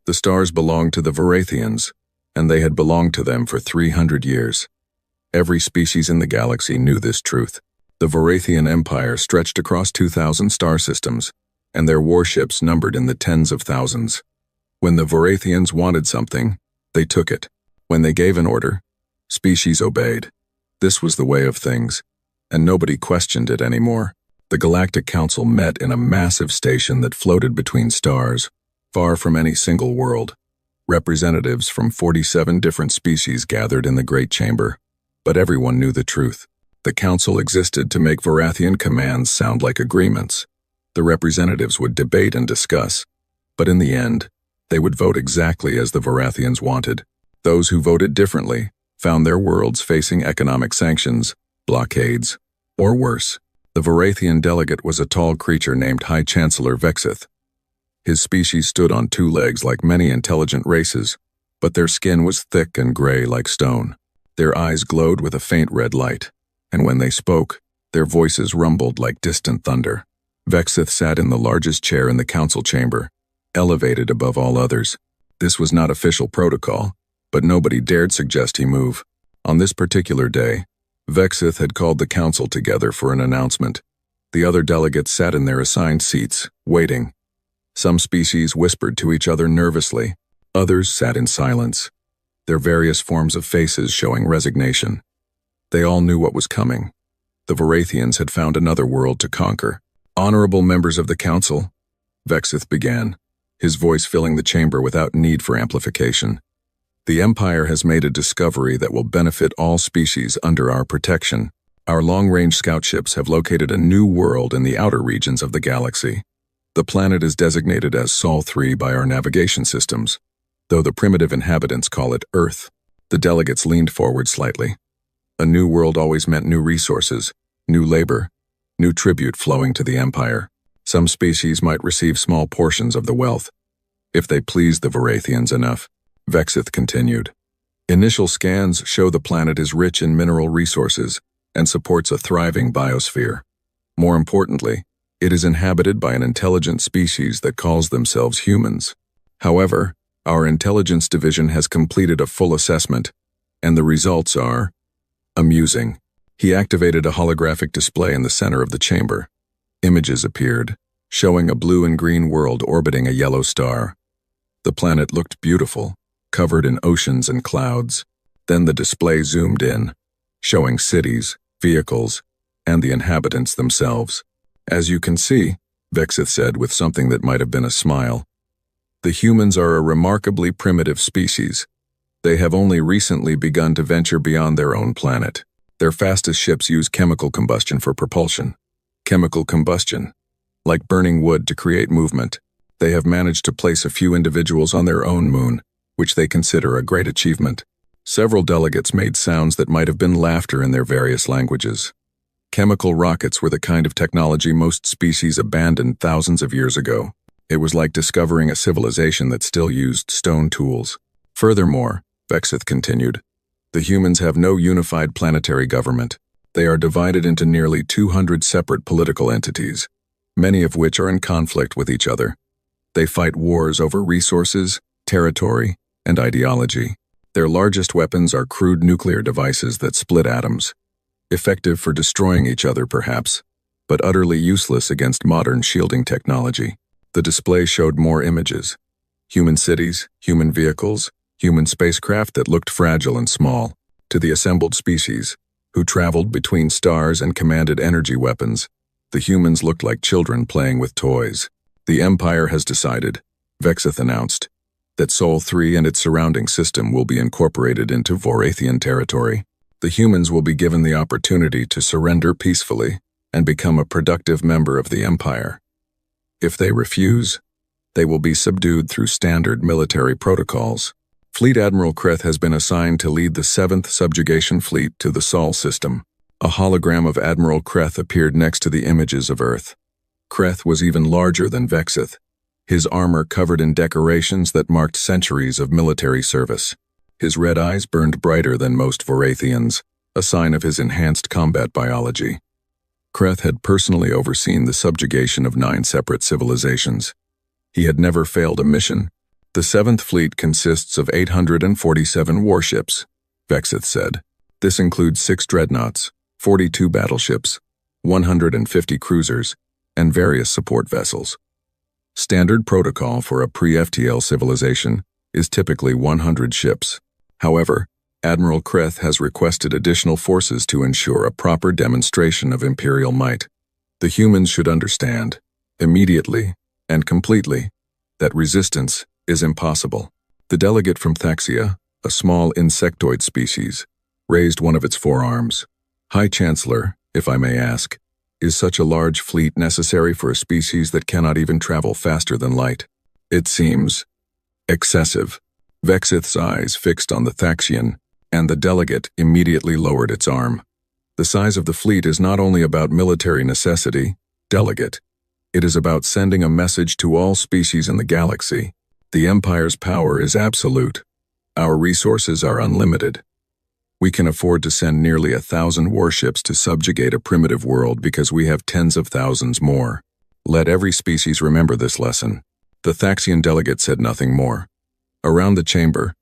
The stars belonged to the Varathians, and they had belonged to them for 300 years. Every species in the galaxy knew this truth. The Varathian Empire stretched across 2,000 star systems, and their warships numbered in the tens of thousands. When the Varathians wanted something, they took it. When they gave an order, species obeyed. This was the way of things, and nobody questioned it anymore. The Galactic Council met in a massive station that floated between stars, far from any single world. Representatives from 47 different species gathered in the Great Chamber, but everyone knew the truth. The Council existed to make Varathian commands sound like agreements. The representatives would debate and discuss, but in the end, they would vote exactly as the Varathians wanted. Those who voted differently found their worlds facing economic sanctions, blockades, or worse. The Varathian delegate was a tall creature named High Chancellor Vexith. His species stood on two legs like many intelligent races, but their skin was thick and gray like stone. Their eyes glowed with a faint red light, and when they spoke, their voices rumbled like distant thunder. Vexith sat in the largest chair in the council chamber, elevated above all others. This was not official protocol, but nobody dared suggest he move. On this particular day, Vexith had called the council together for an announcement. The other delegates sat in their assigned seats, waiting. Some species whispered to each other nervously. Others sat in silence, their various forms of faces showing resignation. They all knew what was coming. The Varathians had found another world to conquer. "Honorable members of the council," Vexith began, his voice filling the chamber without need for amplification. "The Empire has made a discovery that will benefit all species under our protection. Our long-range scout ships have located a new world in the outer regions of the galaxy. The planet is designated as Sol 3 by our navigation systems, though the primitive inhabitants call it Earth." The delegates leaned forward slightly. A new world always meant new resources, new labor, new tribute flowing to the Empire. Some species might receive small portions of the wealth, if they pleased the Varathians enough. Vexith continued. "Initial scans show the planet is rich in mineral resources and supports a thriving biosphere. More importantly, it is inhabited by an intelligent species that calls themselves humans. However, our intelligence division has completed a full assessment, and the results are amusing." He activated a holographic display in the center of the chamber. Images appeared, showing a blue and green world orbiting a yellow star. The planet looked beautiful, covered in oceans and clouds. Then the display zoomed in, showing cities, vehicles, and the inhabitants themselves. "As you can see," Vexith said with something that might have been a smile, "the humans are a remarkably primitive species. They have only recently begun to venture beyond their own planet. Their fastest ships use chemical combustion for propulsion. Chemical combustion, like burning wood to create movement. They have managed to place a few individuals on their own moon, which they consider a great achievement." Several delegates made sounds that might have been laughter in their various languages. Chemical rockets were the kind of technology most species abandoned thousands of years ago. It was like discovering a civilization that still used stone tools. "Furthermore," Vexith continued, "the humans have no unified planetary government. They are divided into nearly 200 separate political entities, many of which are in conflict with each other. They fight wars over resources, territory, and ideology. Their largest weapons are crude nuclear devices that split atoms, effective for destroying each other perhaps, but utterly useless against modern shielding technology." The display showed more images. Human cities, human vehicles, human spacecraft that looked fragile and small. To the assembled species, who traveled between stars and commanded energy weapons, the humans looked like children playing with toys. "The Empire has decided," Vexith announced, "that Sol 3 and its surrounding system will be incorporated into Varathian territory. The humans will be given the opportunity to surrender peacefully and become a productive member of the Empire. If they refuse, they will be subdued through standard military protocols. Fleet Admiral Kreth has been assigned to lead the 7th Subjugation Fleet to the Sol system." A hologram of Admiral Kreth appeared next to the images of Earth. Kreth was even larger than Vexith, his armor covered in decorations that marked centuries of military service. His red eyes burned brighter than most Varathians, a sign of his enhanced combat biology. Kreth had personally overseen the subjugation of 9 separate civilizations. He had never failed a mission, The Seventh Fleet consists of 847 warships, Vexith said. This includes 6 dreadnoughts, 42 battleships, 150 cruisers, and various support vessels. Standard protocol for a pre-FTL civilization is typically 100 ships. However, Admiral Kreth has requested additional forces to ensure a proper demonstration of Imperial might. The humans should understand, immediately and completely, that resistance is impossible. The delegate from Thaxia, a small insectoid species, raised one of its forearms. High Chancellor, if I may ask, is such a large fleet necessary for a species that cannot even travel faster than light? It seems excessive. Vexith's eyes fixed on the Thaxian, and the delegate immediately lowered its arm. The size of the fleet is not only about military necessity, delegate. It is about sending a message to all species in the galaxy. The Empire's power is absolute. Our resources are unlimited. We can afford to send nearly 1,000 warships to subjugate a primitive world because we have tens of thousands more. Let every species remember this lesson. The Thaxian delegate said nothing more. Around the chamber,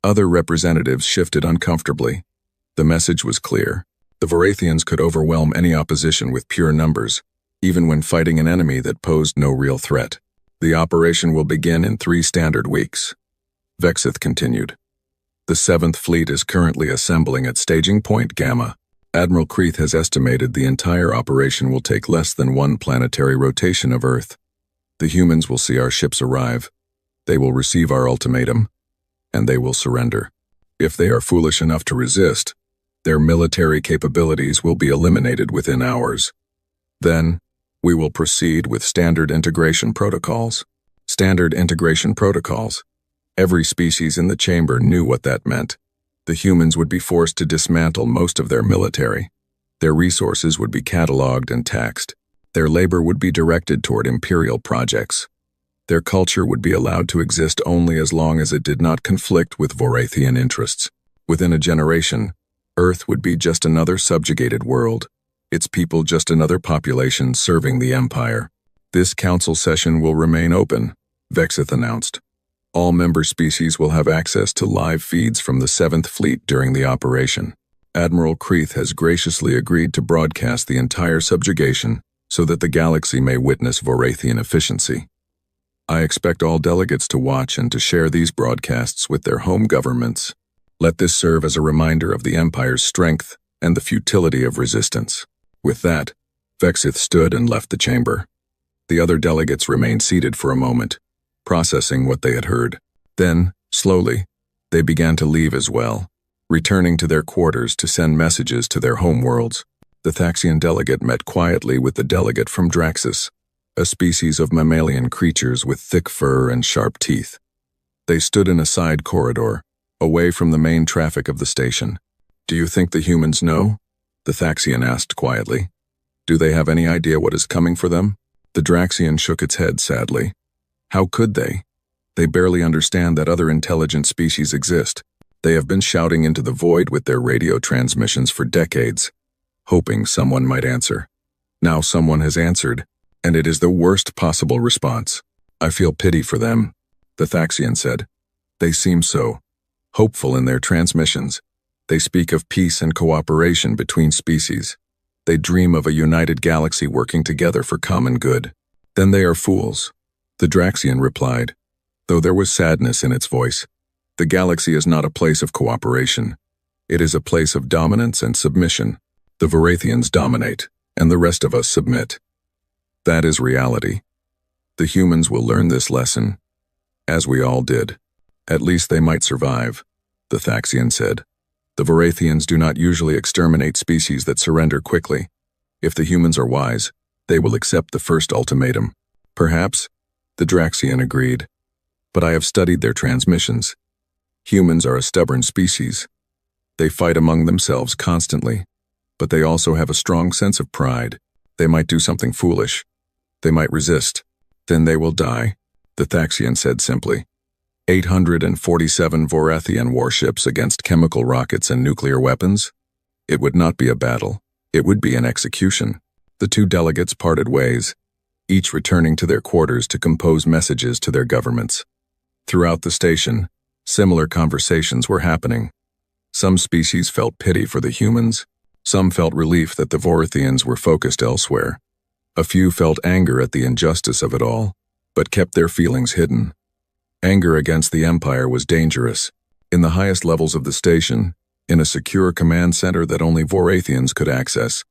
other representatives shifted uncomfortably. The message was clear. The Varathians could overwhelm any opposition with pure numbers, even when fighting an enemy that posed no real threat. The operation will begin in 3 standard weeks. Vexith continued. The Seventh Fleet is currently assembling at Staging Point Gamma. Admiral Kreth has estimated the entire operation will take less than 1 planetary rotation of Earth. The humans will see our ships arrive. They will receive our ultimatum, and they will surrender. If they are foolish enough to resist, their military capabilities will be eliminated within hours. Then, we will proceed with standard integration protocols. Standard integration protocols. Every species in the chamber knew what that meant. The humans would be forced to dismantle most of their military. Their resources would be cataloged and taxed. Their labor would be directed toward imperial projects. Their culture would be allowed to exist only as long as it did not conflict with Varathian interests. Within a generation, Earth would be just another subjugated world, its people just another population serving the Empire. This council session will remain open, Vexith announced. All member species will have access to live feeds from the Seventh Fleet during the operation. Admiral Kreth has graciously agreed to broadcast the entire subjugation so that the galaxy may witness Varathian efficiency. I expect all delegates to watch and to share these broadcasts with their home governments. Let this serve as a reminder of the Empire's strength and the futility of resistance. With that, Vexith stood and left the chamber. The other delegates remained seated for a moment, processing what they had heard. Then, slowly, they began to leave as well, returning to their quarters to send messages to their homeworlds. The Thaxian delegate met quietly with the delegate from Draxus, a species of mammalian creatures with thick fur and sharp teeth. They stood in a side corridor, away from the main traffic of the station. "Do you think the humans know?" the Thaxian asked quietly. "Do they have any idea what is coming for them?" The Draxian shook its head sadly. How could they? They barely understand that other intelligent species exist. They have been shouting into the void with their radio transmissions for decades, hoping someone might answer. Now someone has answered, and it is the worst possible response. "I feel pity for them," the Thaxian said. "They seem so hopeful in their transmissions. They speak of peace and cooperation between species. They dream of a united galaxy working together for common good. Then they are fools," the Draxian replied, though there was sadness in its voice. "The galaxy is not a place of cooperation. It is a place of dominance and submission. The Varathians dominate, and the rest of us submit. That is reality. The humans will learn this lesson, as we all did. At least they might survive," the Thaxian said. "The Varathians do not usually exterminate species that surrender quickly. If the humans are wise, they will accept the first ultimatum." "Perhaps," the Draxian agreed. "But I have studied their transmissions. Humans are a stubborn species. They fight among themselves constantly, but they also have a strong sense of pride. They might do something foolish. They might resist. Then they will die," the Thaxian said simply. 847 Varathian warships against chemical rockets and nuclear weapons? It would not be a battle. It would be an execution. The two delegates parted ways, each returning to their quarters to compose messages to their governments. Throughout the station, similar conversations were happening. Some species felt pity for the humans. Some felt relief that the Vorithians were focused elsewhere. A few felt anger at the injustice of it all, but kept their feelings hidden. Anger against the Empire was dangerous. In the highest levels of the station, in a secure command center that only Vorathians could access,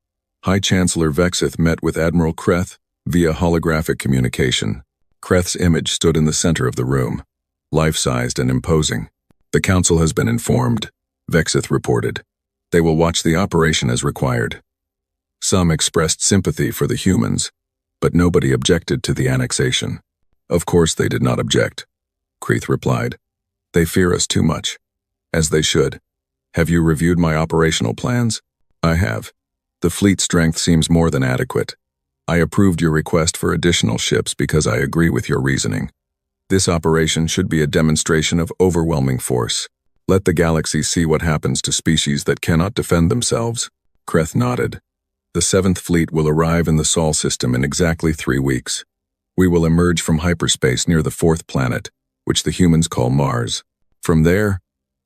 High Chancellor Vexith met with Admiral Kreth via holographic communication. Kreth's image stood in the center of the room, life-sized and imposing. "The Council has been informed," Vexith reported. "They will watch the operation as required." Some expressed sympathy for the humans, but nobody objected to the annexation. "Of course they did not object," Kreth replied. "They fear us too much." "As they should. Have you reviewed my operational plans?" "I have. The fleet strength seems more than adequate. I approved your request for additional ships because I agree with your reasoning. This operation should be a demonstration of overwhelming force. Let the galaxy see what happens to species that cannot defend themselves." Kreth nodded. "The 7th Fleet will arrive in the Sol system in exactly 3 weeks. We will emerge from hyperspace near the 4th planet, which the humans call Mars. From there,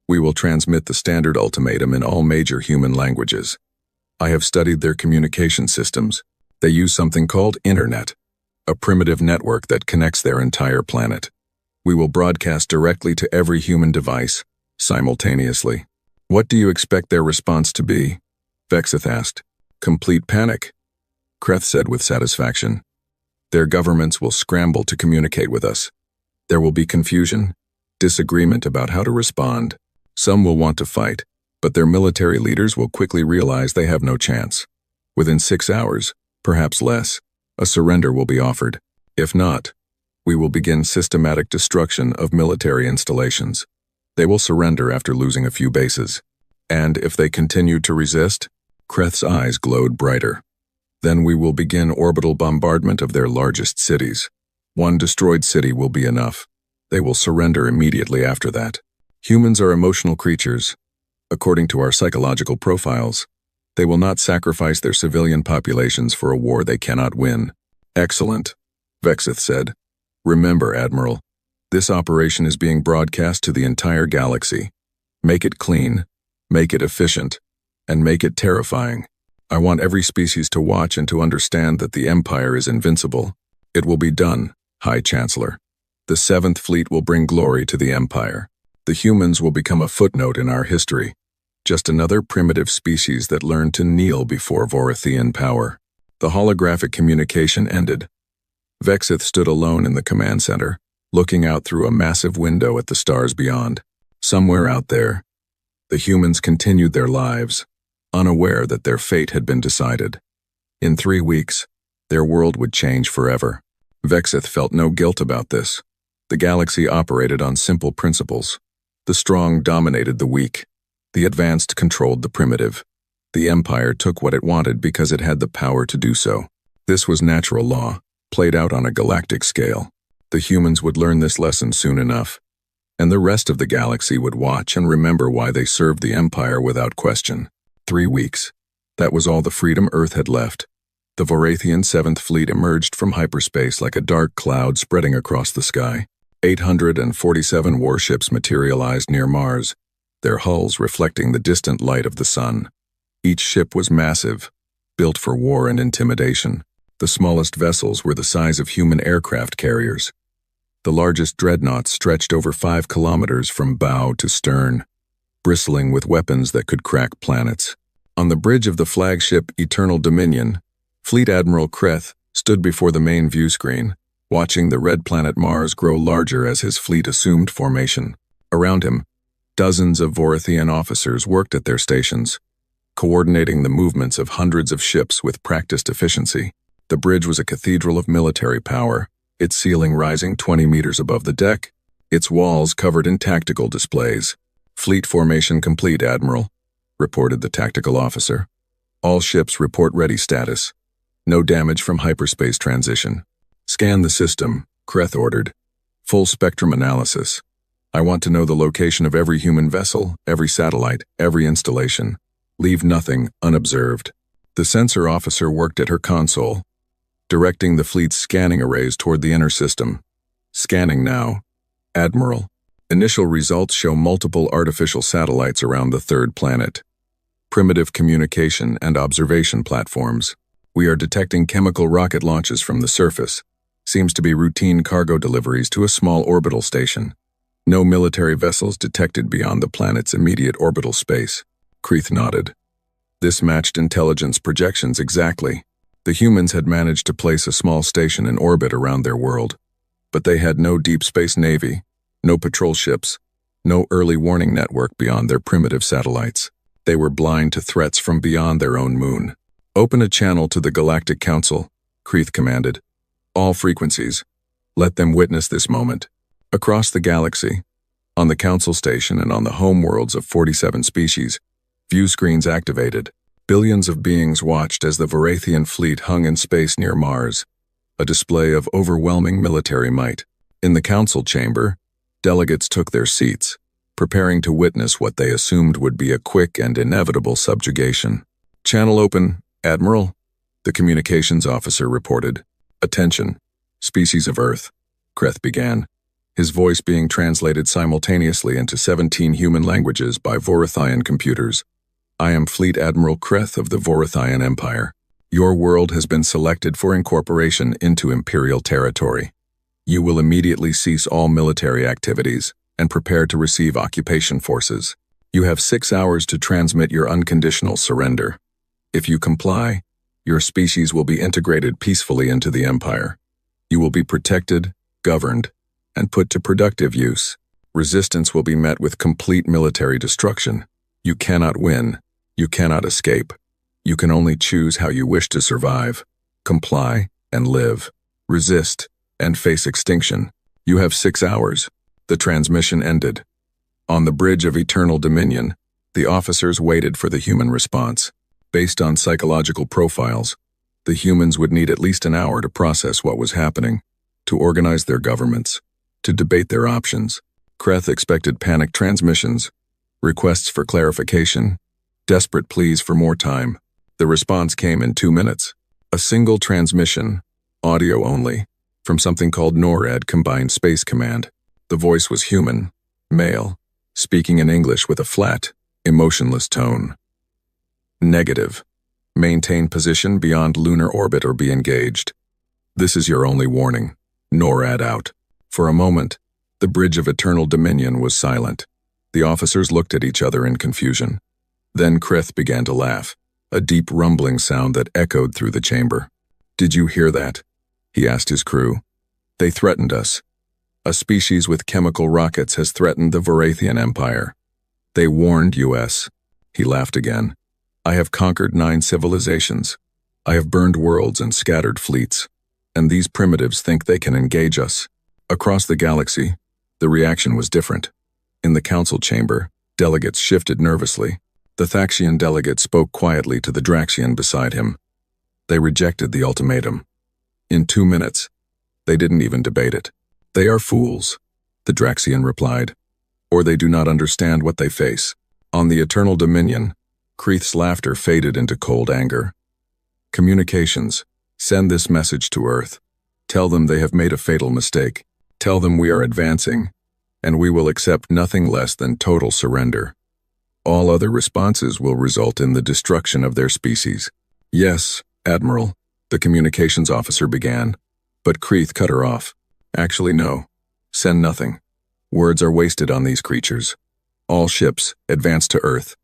we will transmit the standard ultimatum in all major human languages. I have studied their communication systems. They use something called Internet, a primitive network that connects their entire planet. We will broadcast directly to every human device, simultaneously." "What do you expect their response to be?" Vexith asked. "Complete panic," Kreth said with satisfaction. "Their governments will scramble to communicate with us. There will be confusion, disagreement about how to respond. Some will want to fight, but their military leaders will quickly realize they have no chance. Within 6 hours, perhaps less, a surrender will be offered. If not, we will begin systematic destruction of military installations. They will surrender after losing a few bases. And if they continue to resist," Kreth's eyes glowed brighter, "then we will begin orbital bombardment of their largest cities. One destroyed city will be enough. They will surrender immediately after that. Humans are emotional creatures. According to our psychological profiles, they will not sacrifice their civilian populations for a war they cannot win." "Excellent," Vexith said. "Remember, Admiral, this operation is being broadcast to the entire galaxy. Make it clean, make it efficient, and make it terrifying. I want every species to watch and to understand that the Empire is invincible. It will be done, High Chancellor. The 7th Fleet will bring glory to the Empire. The humans will become a footnote in our history. Just another primitive species that learned to kneel before Vorithian power." The holographic communication ended. Vexith stood alone in the command center, looking out through a massive window at the stars beyond. Somewhere out there, the humans continued their lives, unaware that their fate had been decided. In 3 weeks, their world would change forever. Vexith felt no guilt about this. The galaxy operated on simple principles. The strong dominated the weak. The advanced controlled the primitive. The Empire took what it wanted because it had the power to do so. This was natural law, played out on a galactic scale. The humans would learn this lesson soon enough, and the rest of the galaxy would watch and remember why they served the Empire without question. 3 weeks. That was all the freedom Earth had left. The Vorathian 7th Fleet emerged from hyperspace like a dark cloud spreading across the sky. 847 warships materialized near Mars, their hulls reflecting the distant light of the sun. Each ship was massive, built for war and intimidation. The smallest vessels were the size of human aircraft carriers. The largest dreadnoughts stretched over 5 kilometers from bow to stern, bristling with weapons that could crack planets. On the bridge of the flagship Eternal Dominion, Fleet Admiral Kreth stood before the main view screen, watching the red planet Mars grow larger as his fleet assumed formation. Around him, dozens of Vorithian officers worked at their stations, coordinating the movements of hundreds of ships with practiced efficiency. The bridge was a cathedral of military power, its ceiling rising 20 meters above the deck, its walls covered in tactical displays. "Fleet formation complete, Admiral," reported the tactical officer. "All ships report ready status. No damage from hyperspace transition. Scan the system," Kreth ordered. "Full spectrum analysis. I want to know the location of every human vessel, every satellite, every installation. Leave nothing unobserved." The sensor officer worked at her console, directing the fleet's scanning arrays toward the inner system. "Scanning now." Admiral, initial results show multiple artificial satellites around the third planet. Primitive communication and observation platforms. We are detecting chemical rocket launches from the surface. Seems to be routine cargo deliveries to a small orbital station. No military vessels detected beyond the planet's immediate orbital space. Kreeth nodded. This matched intelligence projections exactly. The humans had managed to place a small station in orbit around their world. But they had no deep space navy, no patrol ships, no early warning network beyond their primitive satellites. They were blind to threats from beyond their own moon. Open a channel to the Galactic Council, Kreeth commanded. All frequencies. Let them witness this moment. Across the galaxy, on the Council Station and on the homeworlds of 47 species, view screens activated. Billions of beings watched as the Varathian fleet hung in space near Mars, a display of overwhelming military might. In the Council chamber, delegates took their seats, preparing to witness what they assumed would be a quick and inevitable subjugation. Channel open, Admiral, the communications officer reported. Attention, species of Earth, Kreeth began, his voice being translated simultaneously into 17 human languages by Vorathian computers. I am Fleet Admiral Kreeth of the Vorathian Empire. Your world has been selected for incorporation into Imperial territory. You will immediately cease all military activities and prepare to receive occupation forces. You have 6 hours to transmit your unconditional surrender. If you comply, your species will be integrated peacefully into the Empire. You will be protected, governed, and put to productive use. Resistance will be met with complete military destruction. You cannot win. You cannot escape. You can only choose how you wish to survive. Comply and live. Resist and face extinction. You have 6 hours. The transmission ended. On the bridge of Eternal Dominion, the officers waited for the human response. Based on psychological profiles, the humans would need at least an hour to process what was happening, to organize their governments, to debate their options. Kreeth expected panic transmissions, requests for clarification, desperate pleas for more time. The response came in 2 minutes. A single transmission, audio only, from something called NORAD Combined Space Command. The voice was human, male, speaking in English with a flat, emotionless tone. Negative. Maintain position beyond lunar orbit or be engaged. This is your only warning. NORAD out. For a moment, the bridge of Eternal Dominion was silent. The officers looked at each other in confusion. Then Kreeth began to laugh, a deep rumbling sound that echoed through the chamber. Did you hear that? He asked his crew. They threatened us. A species with chemical rockets has threatened the Varathian Empire. They warned us. He laughed again. I have conquered 9 civilizations. I have burned worlds and scattered fleets. And these primitives think they can engage us. Across the galaxy, the reaction was different. In the council chamber, delegates shifted nervously. The Thaxian delegate spoke quietly to the Draxian beside him. They rejected the ultimatum. In 2 minutes, they didn't even debate it. They are fools, the Draxian replied, or they do not understand what they face. On the Eternal Dominion, Kreeth's laughter faded into cold anger. Communications, send this message to Earth. Tell them they have made a fatal mistake. Tell them we are advancing, and we will accept nothing less than total surrender. All other responses will result in the destruction of their species. Yes, Admiral, the communications officer began, but Kreeth cut her off. Actually, no. Send nothing. Words are wasted on these creatures. All ships, advance to Earth.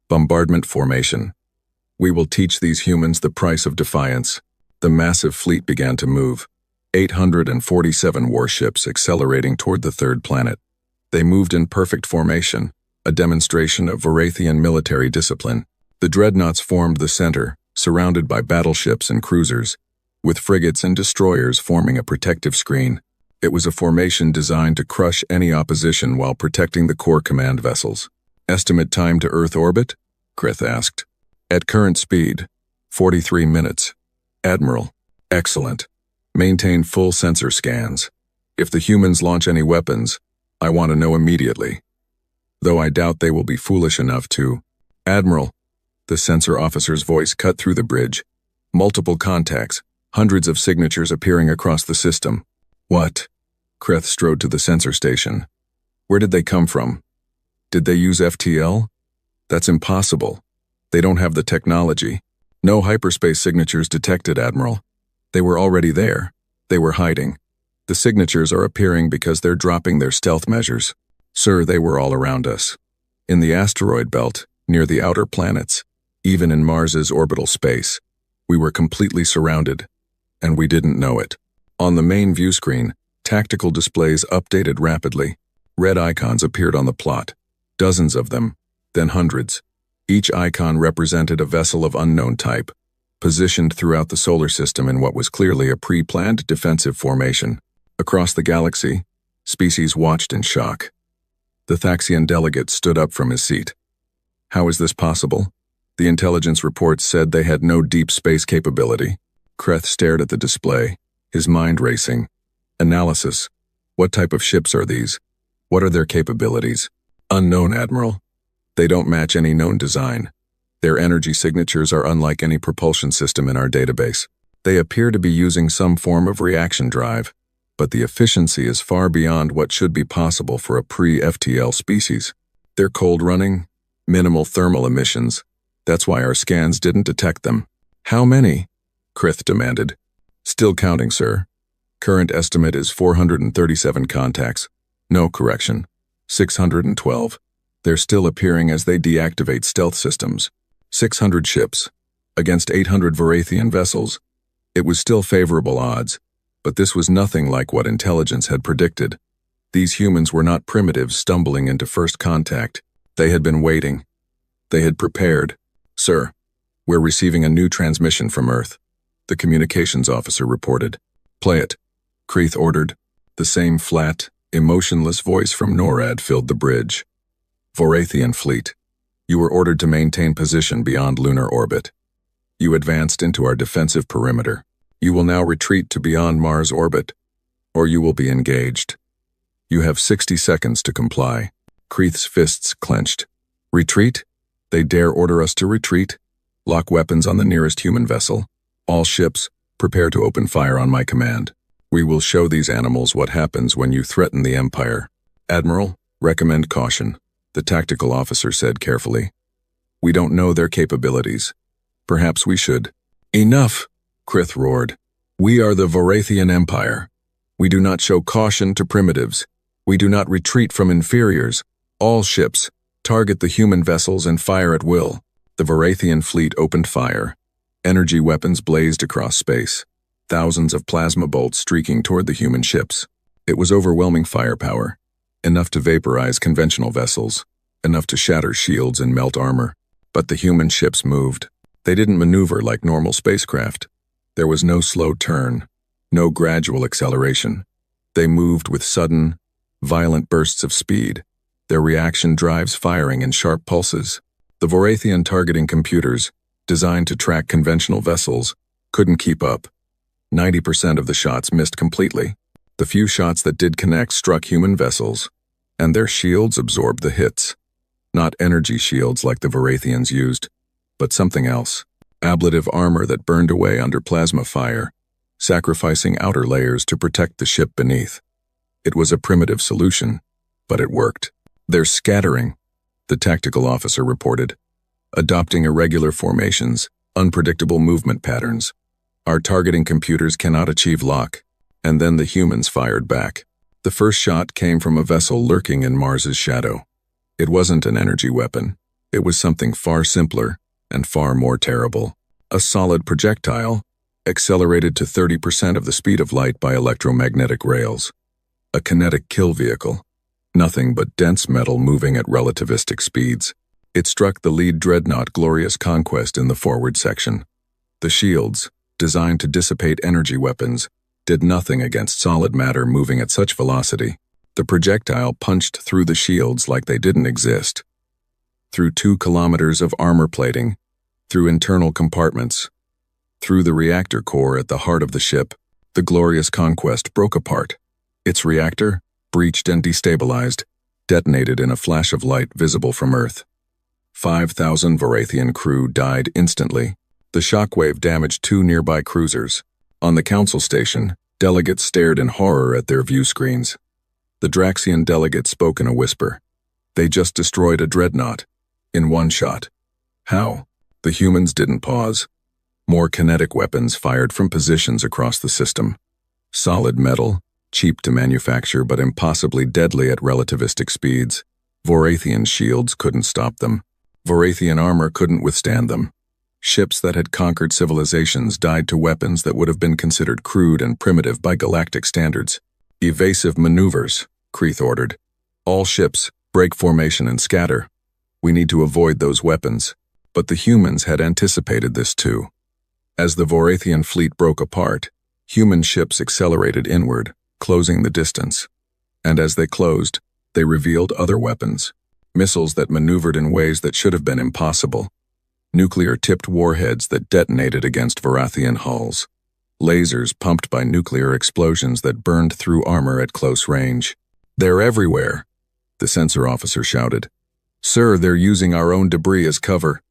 Bombardment formation. We will teach these humans the price of defiance. The massive fleet began to move. 847 warships accelerating toward the third planet. They moved in perfect formation, a demonstration of Varathian military discipline. The dreadnoughts formed the center, surrounded by battleships and cruisers, with frigates and destroyers forming a protective screen. It was a formation designed to crush any opposition while protecting the core command vessels. Estimate time to Earth orbit? Kreeth asked. At current speed, 43 minutes. Admiral, excellent. Maintain full sensor scans. If the humans launch any weapons, I want to know immediately. Though I doubt they will be foolish enough to. Admiral, the sensor officer's voice cut through the bridge. Multiple contacts, hundreds of signatures appearing across the system. What? Kreth strode to the sensor station. Where did they come from? Did they use FTL? That's impossible. They don't have the technology. No hyperspace signatures detected, Admiral. They were already there. They were hiding. The signatures are appearing because they're dropping their stealth measures. Sir, they were all around us. In the asteroid belt, near the outer planets, even in Mars's orbital space, we were completely surrounded, and we didn't know it. On the main view screen, tactical displays updated rapidly. Red icons appeared on the plot, dozens of them, then hundreds. Each icon represented a vessel of unknown type, positioned throughout the solar system in what was clearly a pre-planned defensive formation. Across the galaxy, species watched in shock. The Thaxian delegate stood up from his seat. How is this possible? The intelligence reports said they had no deep space capability. Kreth stared at the display, his mind racing. Analysis. What type of ships are these? What are their capabilities? Unknown, Admiral. They don't match any known design. Their energy signatures are unlike any propulsion system in our database. They appear to be using some form of reaction drive, but the efficiency is far beyond what should be possible for a pre-FTL species. They're cold running, minimal thermal emissions. That's why our scans didn't detect them. How many? Kreth demanded. Still counting, sir. Current estimate is 437 contacts. No correction. 612. They're still appearing as they deactivate stealth systems. 600 ships, against 800 Varathian vessels. It was still favorable odds, but this was nothing like what intelligence had predicted. These humans were not primitives stumbling into first contact. They had been waiting. They had prepared. Sir, we're receiving a new transmission from Earth, the communications officer reported. Play it, Kreth ordered. The same flat, emotionless voice from NORAD filled the bridge. Varathian fleet, you were ordered to maintain position beyond lunar orbit. You advanced into our defensive perimeter. You will now retreat to beyond Mars orbit, or you will be engaged. You have 60 seconds to comply. Kreth's fists clenched. Retreat? They dare order us to retreat? Lock weapons on the nearest human vessel. All ships, prepare to open fire on my command. We will show these animals what happens when you threaten the Empire. Admiral, recommend caution, the tactical officer said carefully. We don't know their capabilities. Perhaps we should. Enough, Kreth roared. We are the Varathian Empire. We do not show caution to primitives. We do not retreat from inferiors. All ships, target the human vessels and fire at will. The Varathian fleet opened fire. Energy weapons blazed across space. Thousands of plasma bolts streaking toward the human ships. It was overwhelming firepower. Enough to vaporize conventional vessels. Enough to shatter shields and melt armor. But the human ships moved. They didn't maneuver like normal spacecraft. There was no slow turn, no gradual acceleration. They moved with sudden, violent bursts of speed, their reaction drives firing in sharp pulses. The Varathian targeting computers, designed to track conventional vessels, couldn't keep up. 90% of the shots missed completely. The few shots that did connect struck human vessels, and their shields absorbed the hits. Not energy shields like the Varathians used, but something else. Ablative armor that burned away under plasma fire, sacrificing outer layers to protect the ship beneath. It was a primitive solution, but it worked. They're scattering, the tactical officer reported, adopting irregular formations, unpredictable movement patterns. Our targeting computers cannot achieve lock, and then the humans fired back. The first shot came from a vessel lurking in Mars's shadow. It wasn't an energy weapon. It was something far simpler and far more terrible. A solid projectile, accelerated to 30% of the speed of light by electromagnetic rails. A kinetic kill vehicle. Nothing but dense metal moving at relativistic speeds. It struck the lead dreadnought Glorious Conquest in the forward section. The shields, designed to dissipate energy weapons, did nothing against solid matter moving at such velocity. The projectile punched through the shields like they didn't exist. Through 2 kilometers of armor plating, through internal compartments, through the reactor core at the heart of the ship, the Glorious Conquest broke apart. Its reactor, breached and destabilized, detonated in a flash of light visible from Earth. 5,000 Varathian crew died instantly. The shockwave damaged 2 nearby cruisers. On the council station, Delegates stared in horror at their view screens. The Draxian delegate spoke in a whisper. They just destroyed a dreadnought. In one shot. How? The humans didn't pause. More kinetic weapons fired from positions across the system. Solid metal, cheap to manufacture but impossibly deadly at relativistic speeds. Vorathian shields couldn't stop them. Vorathian armor couldn't withstand them. Ships that had conquered civilizations died to weapons that would have been considered crude and primitive by galactic standards. Evasive maneuvers, Kreeth ordered. All ships, break formation and scatter. We need to avoid those weapons. But the humans had anticipated this too. As the Vorathian fleet broke apart, human ships accelerated inward, closing the distance. And as they closed, they revealed other weapons. Missiles that maneuvered in ways that should have been impossible. Nuclear-tipped warheads that detonated against Vorathian hulls. Lasers pumped by nuclear explosions that burned through armor at close range. They're everywhere, the sensor officer shouted. Sir, they're using our own debris as cover.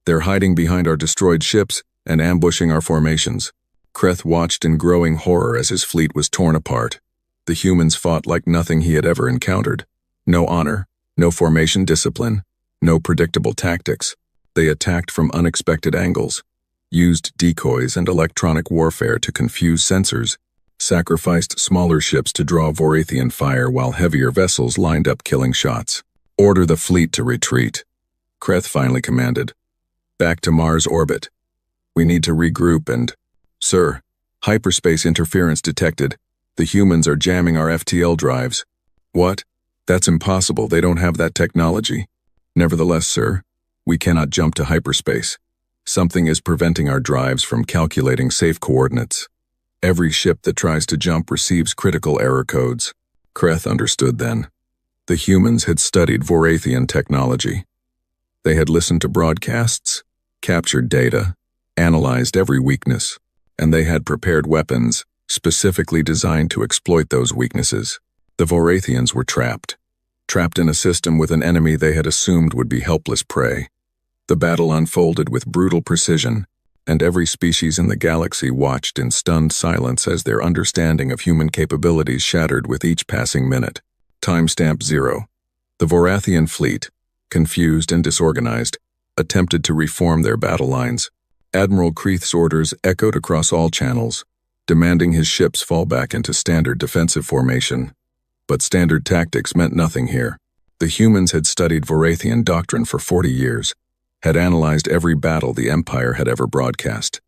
They're hiding behind our destroyed ships and ambushing our formations. Kreeth watched in growing horror as his fleet was torn apart. The humans fought like nothing he had ever encountered. No honor, no formation discipline, no predictable tactics. They attacked from unexpected angles, used decoys and electronic warfare to confuse sensors, sacrificed smaller ships to draw Vorathian fire while heavier vessels lined up killing shots. Order the fleet to retreat, Kreeth finally commanded. Back to Mars orbit. We need to regroup and... Sir, hyperspace interference detected. The humans are jamming our FTL drives. What? That's impossible. They don't have that technology. Nevertheless, sir, we cannot jump to hyperspace. Something is preventing our drives from calculating safe coordinates. Every ship that tries to jump receives critical error codes. Kreeth understood then. The humans had studied Vorathian technology. They had listened to broadcasts, captured data, analyzed every weakness, and they had prepared weapons specifically designed to exploit those weaknesses. The Vorathians were trapped in a system with an enemy they had assumed would be helpless prey. The battle unfolded with brutal precision, and every species in the galaxy watched in stunned silence as their understanding of human capabilities shattered with each passing minute. Timestamp 0. The Vorathian fleet, confused and disorganized, attempted to reform their battle lines. Admiral Kreeth's orders echoed across all channels, demanding his ships fall back into standard defensive formation. But standard tactics meant nothing here. The humans had studied Vorathian doctrine for 40 years, had analyzed every battle the Empire had ever broadcast.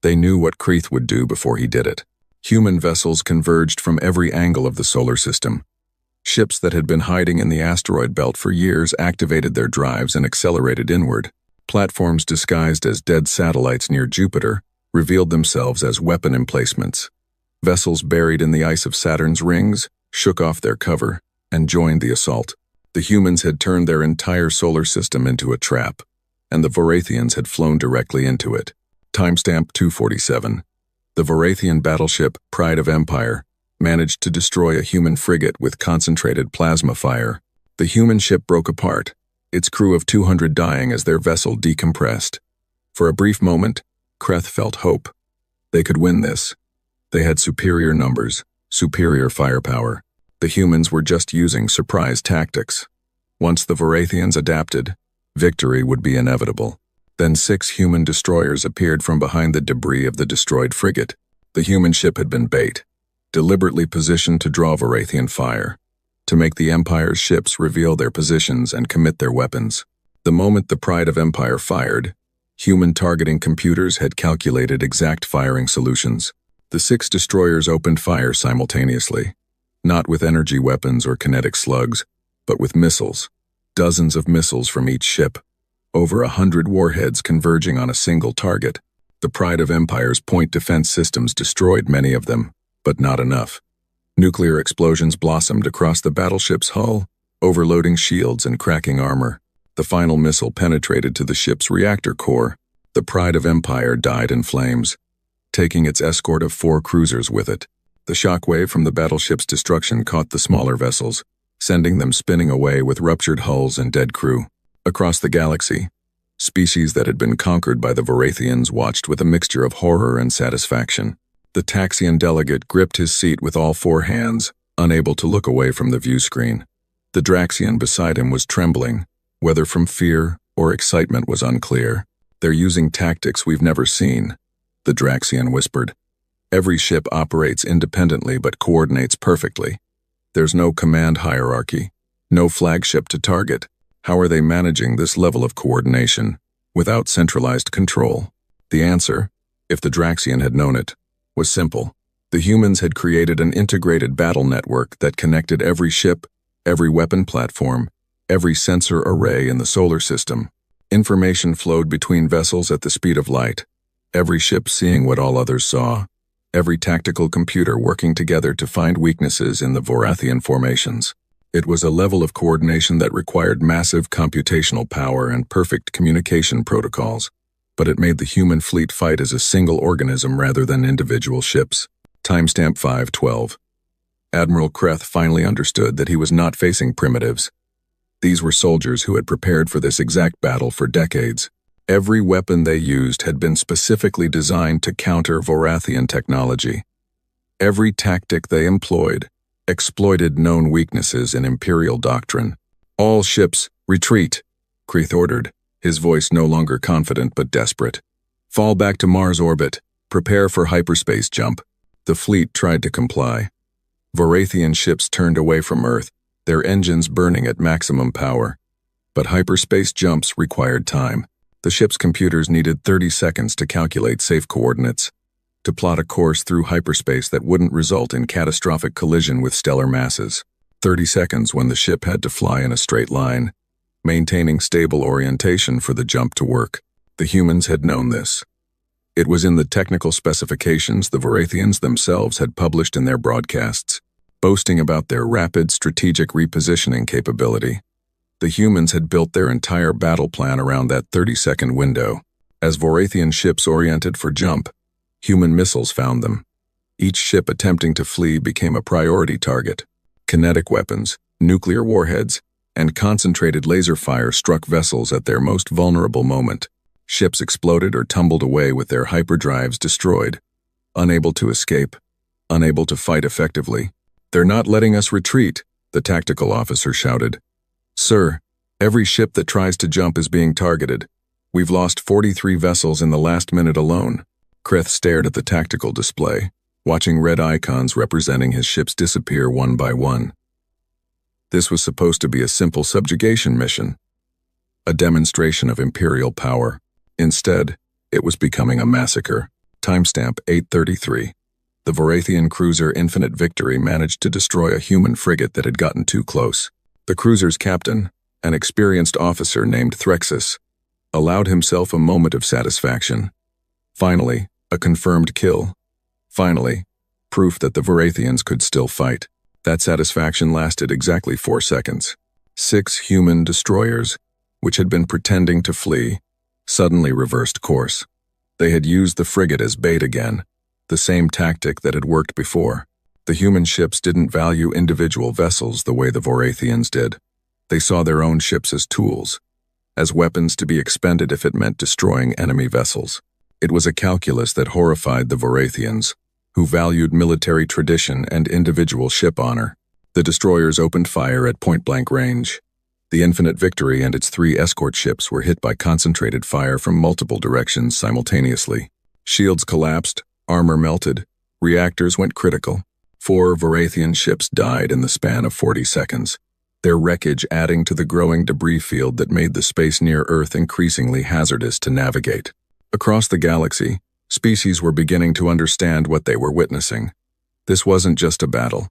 They knew what Kreeth would do before he did it. Human vessels converged from every angle of the solar system. Ships that had been hiding in the asteroid belt for years activated their drives and accelerated inward. Platforms disguised as dead satellites near Jupiter revealed themselves as weapon emplacements. Vessels buried in the ice of Saturn's rings shook off their cover and joined the assault. The humans had turned their entire solar system into a trap, and the Vorathians had flown directly into it. Timestamp 247. The Vorathian battleship Pride of Empire managed to destroy a human frigate with concentrated plasma fire. The human ship broke apart, its crew of 200 dying as their vessel decompressed. For a brief moment, Kreeth felt hope. They could win this. They had superior numbers, superior firepower. The humans were just using surprise tactics. Once the Vorathians adapted, victory would be inevitable. Then 6 human destroyers appeared from behind the debris of the destroyed frigate. The human ship had been bait, deliberately positioned to draw Vorathian fire, to make the Empire's ships reveal their positions and commit their weapons. The moment the Pride of Empire fired, human targeting computers had calculated exact firing solutions. The 6 destroyers opened fire simultaneously, not with energy weapons or kinetic slugs, but with missiles. Dozens of missiles from each ship, over 100 warheads converging on a single target. The Pride of Empire's point defense systems destroyed many of them, but not enough. Nuclear explosions blossomed across the battleship's hull, overloading shields and cracking armor. The final missile penetrated to the ship's reactor core. The Pride of Empire died in flames, taking its escort of 4 cruisers with it. The shockwave from the battleship's destruction caught the smaller vessels, sending them spinning away with ruptured hulls and dead crew. Across the galaxy, species that had been conquered by the Vorathians watched with a mixture of horror and satisfaction. The Taxian delegate gripped his seat with all four hands, unable to look away from the view screen. The Draxian beside him was trembling, whether from fear or excitement was unclear. "They're using tactics we've never seen," the Draxian whispered. "Every ship operates independently but coordinates perfectly. There's no command hierarchy, no flagship to target. How are they managing this level of coordination without centralized control?" The answer, if the Draxian had known it, was simple. The humans had created an integrated battle network that connected every ship, every weapon platform, every sensor array in the solar system. Information flowed between vessels at the speed of light, every ship seeing what all others saw, every tactical computer working together to find weaknesses in the Vorathian formations. It was a level of coordination that required massive computational power and perfect communication protocols, but it made the human fleet fight as a single organism rather than individual ships. Timestamp 512. Admiral Kreth finally understood that he was not facing primitives. These were soldiers who had prepared for this exact battle for decades. Every weapon they used had been specifically designed to counter Vorathian technology. Every tactic they employed exploited known weaknesses in Imperial doctrine. "All ships, retreat," Kreth ordered, his voice no longer confident but desperate. "Fall back to Mars orbit. Prepare for hyperspace jump." The fleet tried to comply. Vorathian ships turned away from Earth, their engines burning at maximum power. But hyperspace jumps required time. The ship's computers needed 30 seconds to calculate safe coordinates, to plot a course through hyperspace that wouldn't result in catastrophic collision with stellar masses. 30 seconds when the ship had to fly in a straight line, maintaining stable orientation for the jump to work. The humans had known this. It was in the technical specifications the Vorathians themselves had published in their broadcasts, boasting about their rapid strategic repositioning capability. The humans had built their entire battle plan around that 30-second window. As Vorathian ships oriented for jump, human missiles found them. Each ship attempting to flee became a priority target. Kinetic weapons, nuclear warheads, and concentrated laser fire struck vessels at their most vulnerable moment. Ships exploded or tumbled away with their hyperdrives destroyed, unable to escape, unable to fight effectively. "They're not letting us retreat," the tactical officer shouted. "Sir, every ship that tries to jump is being targeted. We've lost 43 vessels in the last minute alone." Kreth stared at the tactical display, watching red icons representing his ships disappear one by one. This was supposed to be a simple subjugation mission, a demonstration of Imperial power. Instead, it was becoming a massacre. Timestamp 833. The Vorathian cruiser Infinite Victory managed to destroy a human frigate that had gotten too close. The cruiser's captain, an experienced officer named Threxus, allowed himself a moment of satisfaction. Finally, a confirmed kill. Finally, proof that the Vorathians could still fight. That satisfaction lasted exactly 4 seconds. 6 human destroyers, which had been pretending to flee, suddenly reversed course. They had used the frigate as bait again, the same tactic that had worked before. The human ships didn't value individual vessels the way the Vorathians did. They saw their own ships as tools, as weapons to be expended if it meant destroying enemy vessels. It was a calculus that horrified the Vorathians, who valued military tradition and individual ship honor. The destroyers opened fire at point-blank range. The Infinite Victory and its 3 escort ships were hit by concentrated fire from multiple directions simultaneously. Shields collapsed, armor melted, reactors went critical. 4 Vorathian ships died in the span of 40 seconds, their wreckage adding to the growing debris field that made the space near Earth increasingly hazardous to navigate. Across the galaxy, species were beginning to understand what they were witnessing. This wasn't just a battle.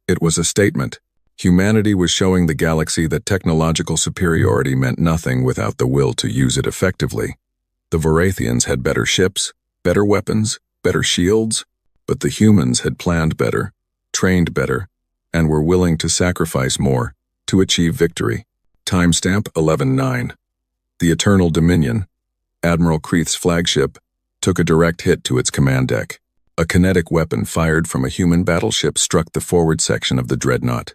It was a statement. Humanity was showing the galaxy that technological superiority meant nothing without the will to use it effectively. The Vorathians had better ships, better weapons, better shields, but the humans had planned better, trained better, and were willing to sacrifice more to achieve victory. Timestamp 11:9. The Eternal Dominion, Admiral Kreth's flagship, took a direct hit to its command deck. A kinetic weapon fired from a human battleship struck the forward section of the dreadnought,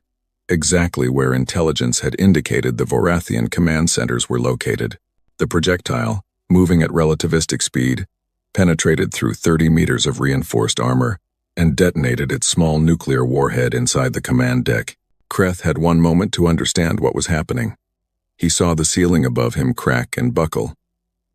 exactly where intelligence had indicated the Vorathian command centers were located. The projectile, moving at relativistic speed, penetrated through 30 meters of reinforced armor, and detonated its small nuclear warhead inside the command deck. Kreth had one moment to understand what was happening. He saw the ceiling above him crack and buckle.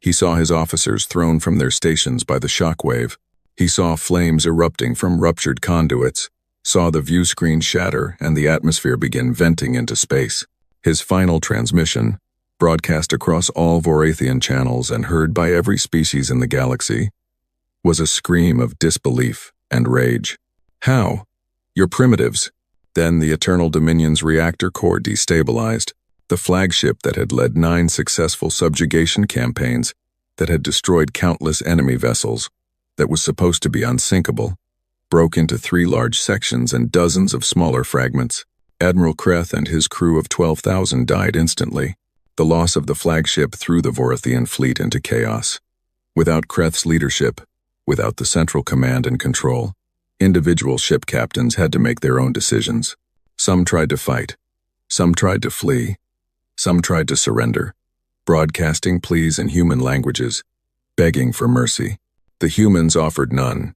He saw his officers thrown from their stations by the shockwave. He saw flames erupting from ruptured conduits, saw the view screen shatter and the atmosphere begin venting into space. His final transmission, broadcast across all Vorathian channels and heard by every species in the galaxy, was a scream of disbelief and rage. How? You're primitives. Then the Eternal Dominion's reactor core destabilized. The flagship that had led 9 successful subjugation campaigns, that had destroyed countless enemy vessels, that was supposed to be unsinkable, broke into 3 large sections and dozens of smaller fragments. Admiral Kreth and his crew of 12,000 died instantly. The loss of the flagship threw the Vorathian fleet into chaos. Without Kreth's leadership, without the central command and control, individual ship captains had to make their own decisions. Some tried to fight. Some tried to flee. Some tried to surrender, broadcasting pleas in human languages, begging for mercy. The humans offered none.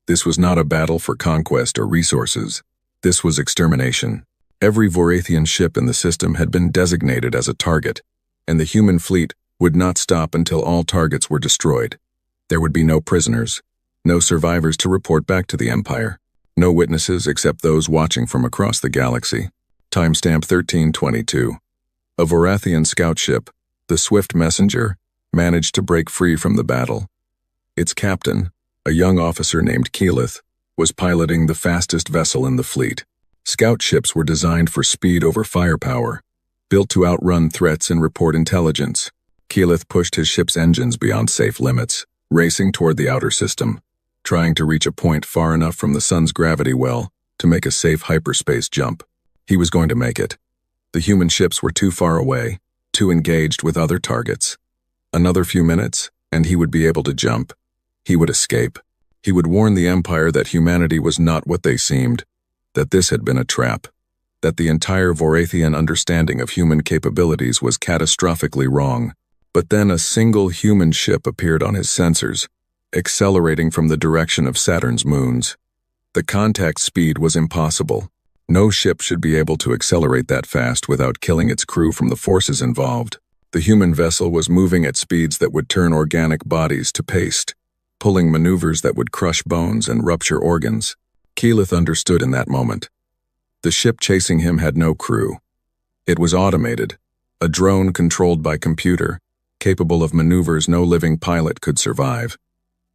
This was not a battle for conquest or resources. This was extermination. Every Vorathian ship in the system had been designated as a target, and the human fleet would not stop until all targets were destroyed. There would be no prisoners, no survivors to report back to the Empire, no witnesses except those watching from across the galaxy. Timestamp 1322. A Vorathian scout ship, the Swift Messenger, managed to break free from the battle. Its captain, a young officer named Keyleth, was piloting the fastest vessel in the fleet. Scout ships were designed for speed over firepower, built to outrun threats and report intelligence. Keyleth pushed his ship's engines beyond safe limits, racing toward the outer system, trying to reach a point far enough from the sun's gravity well to make a safe hyperspace jump. He was going to make it. The human ships were too far away, too engaged with other targets. Another few minutes, and he would be able to jump. He would escape. He would warn the Empire that humanity was not what they seemed, that this had been a trap, that the entire Vorathian understanding of human capabilities was catastrophically wrong. But then a single human ship appeared on his sensors, accelerating from the direction of Saturn's moons. The contact speed was impossible. No ship should be able to accelerate that fast without killing its crew from the forces involved. The human vessel was moving at speeds that would turn organic bodies to paste, pulling maneuvers that would crush bones and rupture organs. Keyleth understood in that moment. The ship chasing him had no crew. It was automated, a drone controlled by computer, capable of maneuvers no living pilot could survive.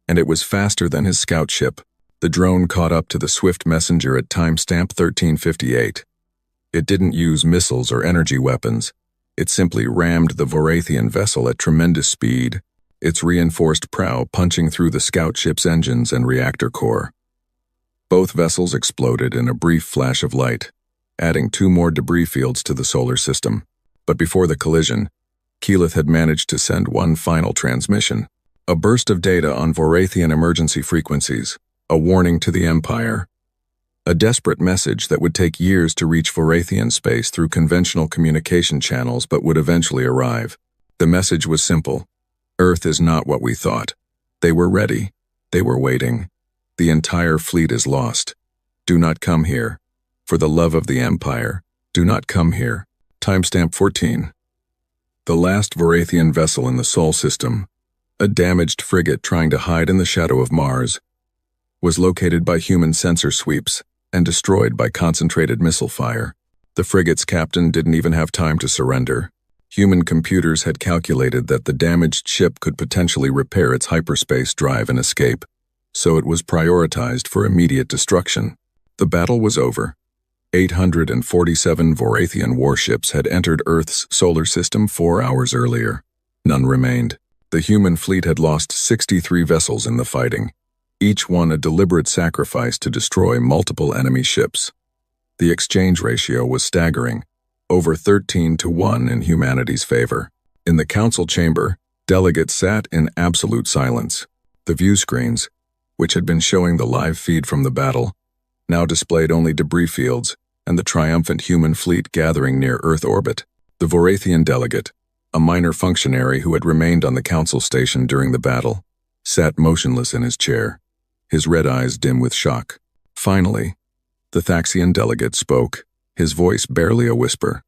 And it was faster than his scout ship. The drone caught up to the Swift Messenger at timestamp 1358. It didn't use missiles or energy weapons. It simply rammed the Vorathian vessel at tremendous speed, its reinforced prow punching through the scout ship's engines and reactor core. Both vessels exploded in a brief flash of light, adding 2 more debris fields to the solar system. But before the collision, Keyleth had managed to send one final transmission, a burst of data on Vorathian emergency frequencies, a warning to the Empire, a desperate message that would take years to reach Vorathian space through conventional communication channels but would eventually arrive. The message was simple. Earth is not what we thought. They were ready. They were waiting. The entire fleet is lost. Do not come here. For the love of the Empire, do not come here. Timestamp 14. The last Vorathian vessel in the Sol system, a damaged frigate trying to hide in the shadow of Mars, was located by human sensor sweeps and destroyed by concentrated missile fire. The frigate's captain didn't even have time to surrender. Human computers had calculated that the damaged ship could potentially repair its hyperspace drive and escape, so it was prioritized for immediate destruction. The battle was over. 847 Vorathian warships had entered Earth's solar system 4 hours earlier. None remained. The human fleet had lost 63 vessels in the fighting, each one a deliberate sacrifice to destroy multiple enemy ships. The exchange ratio was staggering, over 13-1 in humanity's favor. In the council chamber, delegates sat in absolute silence. The view screens, which had been showing the live feed from the battle, now displayed only debris fields and the triumphant human fleet gathering near Earth orbit. The Vorathian delegate, a minor functionary who had remained on the council station during the battle, sat motionless in his chair, his red eyes dim with shock. Finally, the Thaxian delegate spoke, his voice barely a whisper.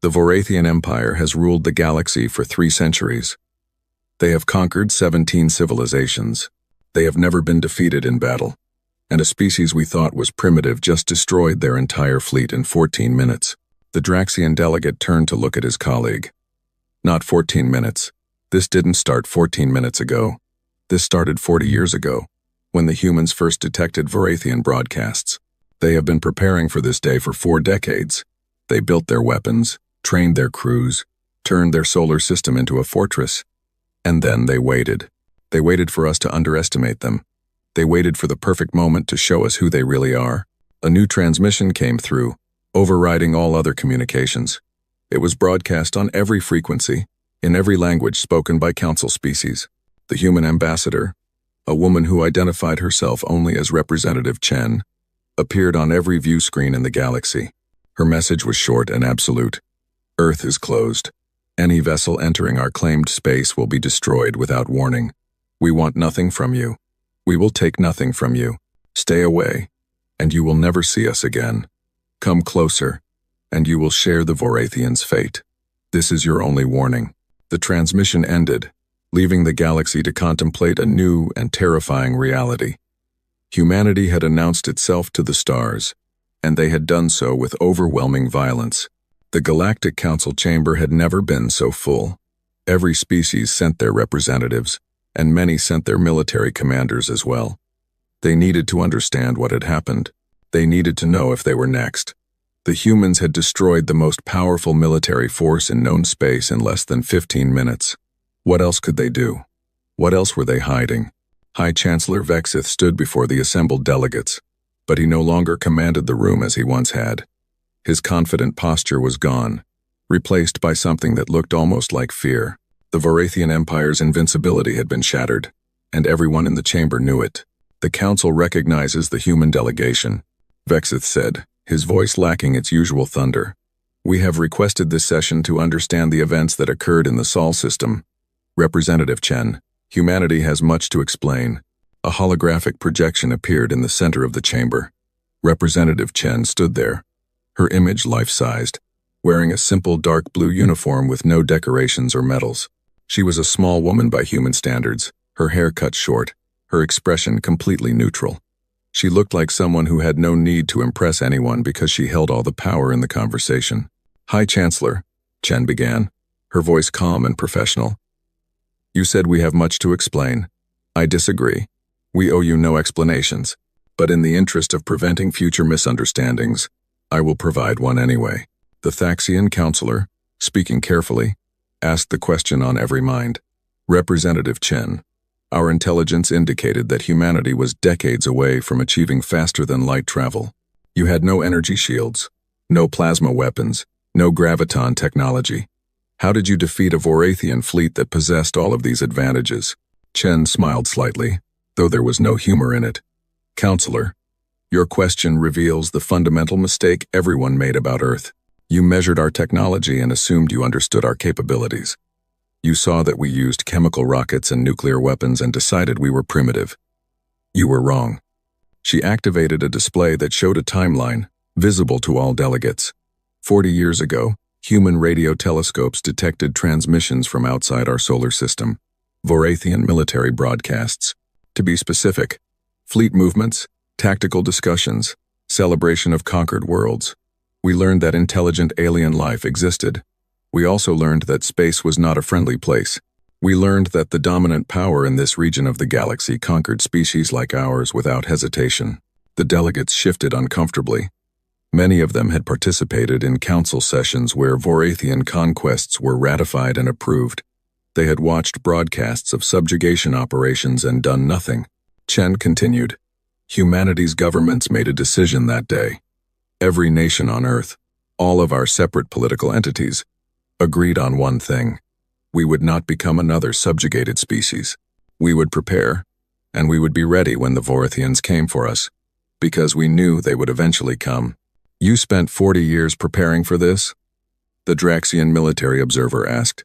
The Vorathian Empire has ruled the galaxy for 3 centuries. They have conquered 17 civilizations. They have never been defeated in battle, and a species we thought was primitive just destroyed their entire fleet in 14 minutes. The Draxian delegate turned to look at his colleague. Not 14 minutes. This didn't start 14 minutes ago. This started 40 years ago, when the humans first detected Vorathian broadcasts. They have been preparing for this day for 4 decades. They built their weapons, trained their crews, turned their solar system into a fortress. And then they waited. They waited for us to underestimate them. They waited for the perfect moment to show us who they really are. A new transmission came through, overriding all other communications. It was broadcast on every frequency, in every language spoken by council species. The human ambassador, a woman who identified herself only as Representative Chen, appeared on every view screen in the galaxy. Her message was short and absolute. Earth is closed. Any vessel entering our claimed space will be destroyed without warning. We want nothing from you. We will take nothing from you. Stay away, and you will never see us again. Come closer, and you will share the Vorathians' fate. This is your only warning. The transmission ended, leaving the galaxy to contemplate a new and terrifying reality. Humanity had announced itself to the stars, and they had done so with overwhelming violence. The Galactic Council chamber had never been so full. Every species sent their representatives, and many sent their military commanders as well. They needed to understand what had happened. They needed to know if they were next. The humans had destroyed the most powerful military force in known space in less than 15 minutes. What else could they do? What else were they hiding? High Chancellor Vexith stood before the assembled delegates, but he no longer commanded the room as he once had. His confident posture was gone, replaced by something that looked almost like fear. The Vorathian Empire's invincibility had been shattered, and everyone in the chamber knew it. The Council recognizes the human delegation, Vexith said, his voice lacking its usual thunder. We have requested this session to understand the events that occurred in the Sol system. Representative Chen, humanity has much to explain. A holographic projection appeared in the center of the chamber. Representative Chen stood there, her image life-sized, wearing a simple dark blue uniform with no decorations or medals. She was a small woman by human standards, her hair cut short, her expression completely neutral. She looked like someone who had no need to impress anyone because she held all the power in the conversation. High Chancellor, Chen began, her voice calm and professional. You said we have much to explain. I disagree. We owe you no explanations, but in the interest of preventing future misunderstandings, I will provide one anyway. The Thaxian counselor, speaking carefully, asked the question on every mind. Representative Chen, our intelligence indicated that humanity was decades away from achieving faster-than-light travel. You had no energy shields, no plasma weapons, no graviton technology. How did you defeat a Vorathian fleet that possessed all of these advantages? Chen smiled slightly, though there was no humor in it. Counselor, your question reveals the fundamental mistake everyone made about Earth. You measured our technology and assumed you understood our capabilities. You saw that we used chemical rockets and nuclear weapons and decided we were primitive. You were wrong. She activated a display that showed a timeline, visible to all delegates. 40 years ago, human radio telescopes detected transmissions from outside our solar system, Vorathian military broadcasts. To be specific, fleet movements, tactical discussions, celebration of conquered worlds. We learned that intelligent alien life existed. We also learned that space was not a friendly place. We learned that the dominant power in this region of the galaxy conquered species like ours without hesitation. The delegates shifted uncomfortably. Many of them had participated in council sessions where Vorathian conquests were ratified and approved. They had watched broadcasts of subjugation operations and done nothing. Chen continued. Humanity's governments made a decision that day. Every nation on Earth, all of our separate political entities, agreed on one thing. We would not become another subjugated species. We would prepare, and we would be ready when the Vorathians came for us, because we knew they would eventually come. You spent 40 years preparing for this? The Draxian military observer asked.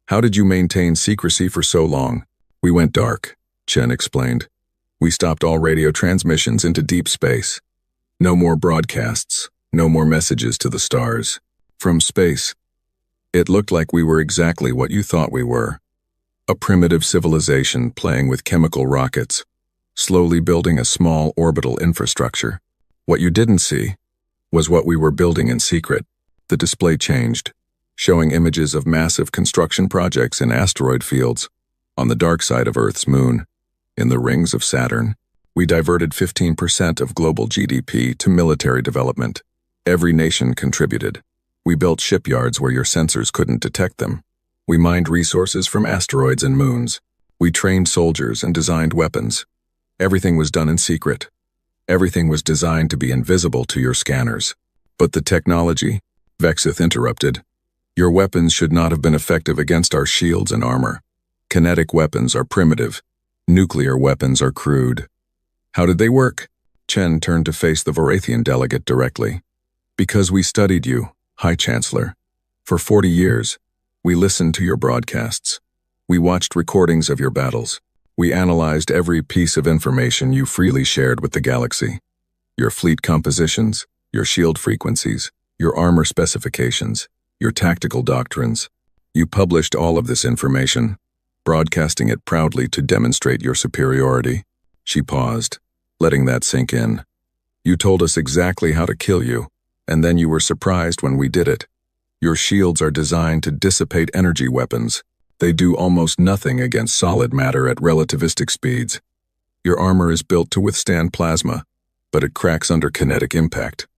How did you maintain secrecy for so long? We went dark, Chen explained. We stopped all radio transmissions into deep space. No more broadcasts, no more messages to the stars. From space, it looked like we were exactly what you thought we were. A primitive civilization playing with chemical rockets, slowly building a small orbital infrastructure. What you didn't see was what we were building in secret. The display changed, showing images of massive construction projects in asteroid fields, on the dark side of Earth's moon, in the rings of Saturn. We diverted 15% of global GDP to military development. Every nation contributed. We built shipyards where your sensors couldn't detect them. We mined resources from asteroids and moons. We trained soldiers and designed weapons. Everything was done in secret. Everything was designed to be invisible to your scanners. But the technology, Vexith interrupted. Your weapons should not have been effective against our shields and armor. Kinetic weapons are primitive. Nuclear weapons are crude. How did they work? Chen turned to face the Vorathian delegate directly. Because we studied you, High Chancellor. For 40 years, we listened to your broadcasts. We watched recordings of your battles. We analyzed every piece of information you freely shared with the galaxy. Your fleet compositions, your shield frequencies, your armor specifications, your tactical doctrines. You published all of this information, broadcasting it proudly to demonstrate your superiority. She paused, letting that sink in. You told us exactly how to kill you, and then you were surprised when we did it. Your shields are designed to dissipate energy weapons. They do almost nothing against solid matter at relativistic speeds. Your armor is built to withstand plasma, but it cracks under kinetic impact.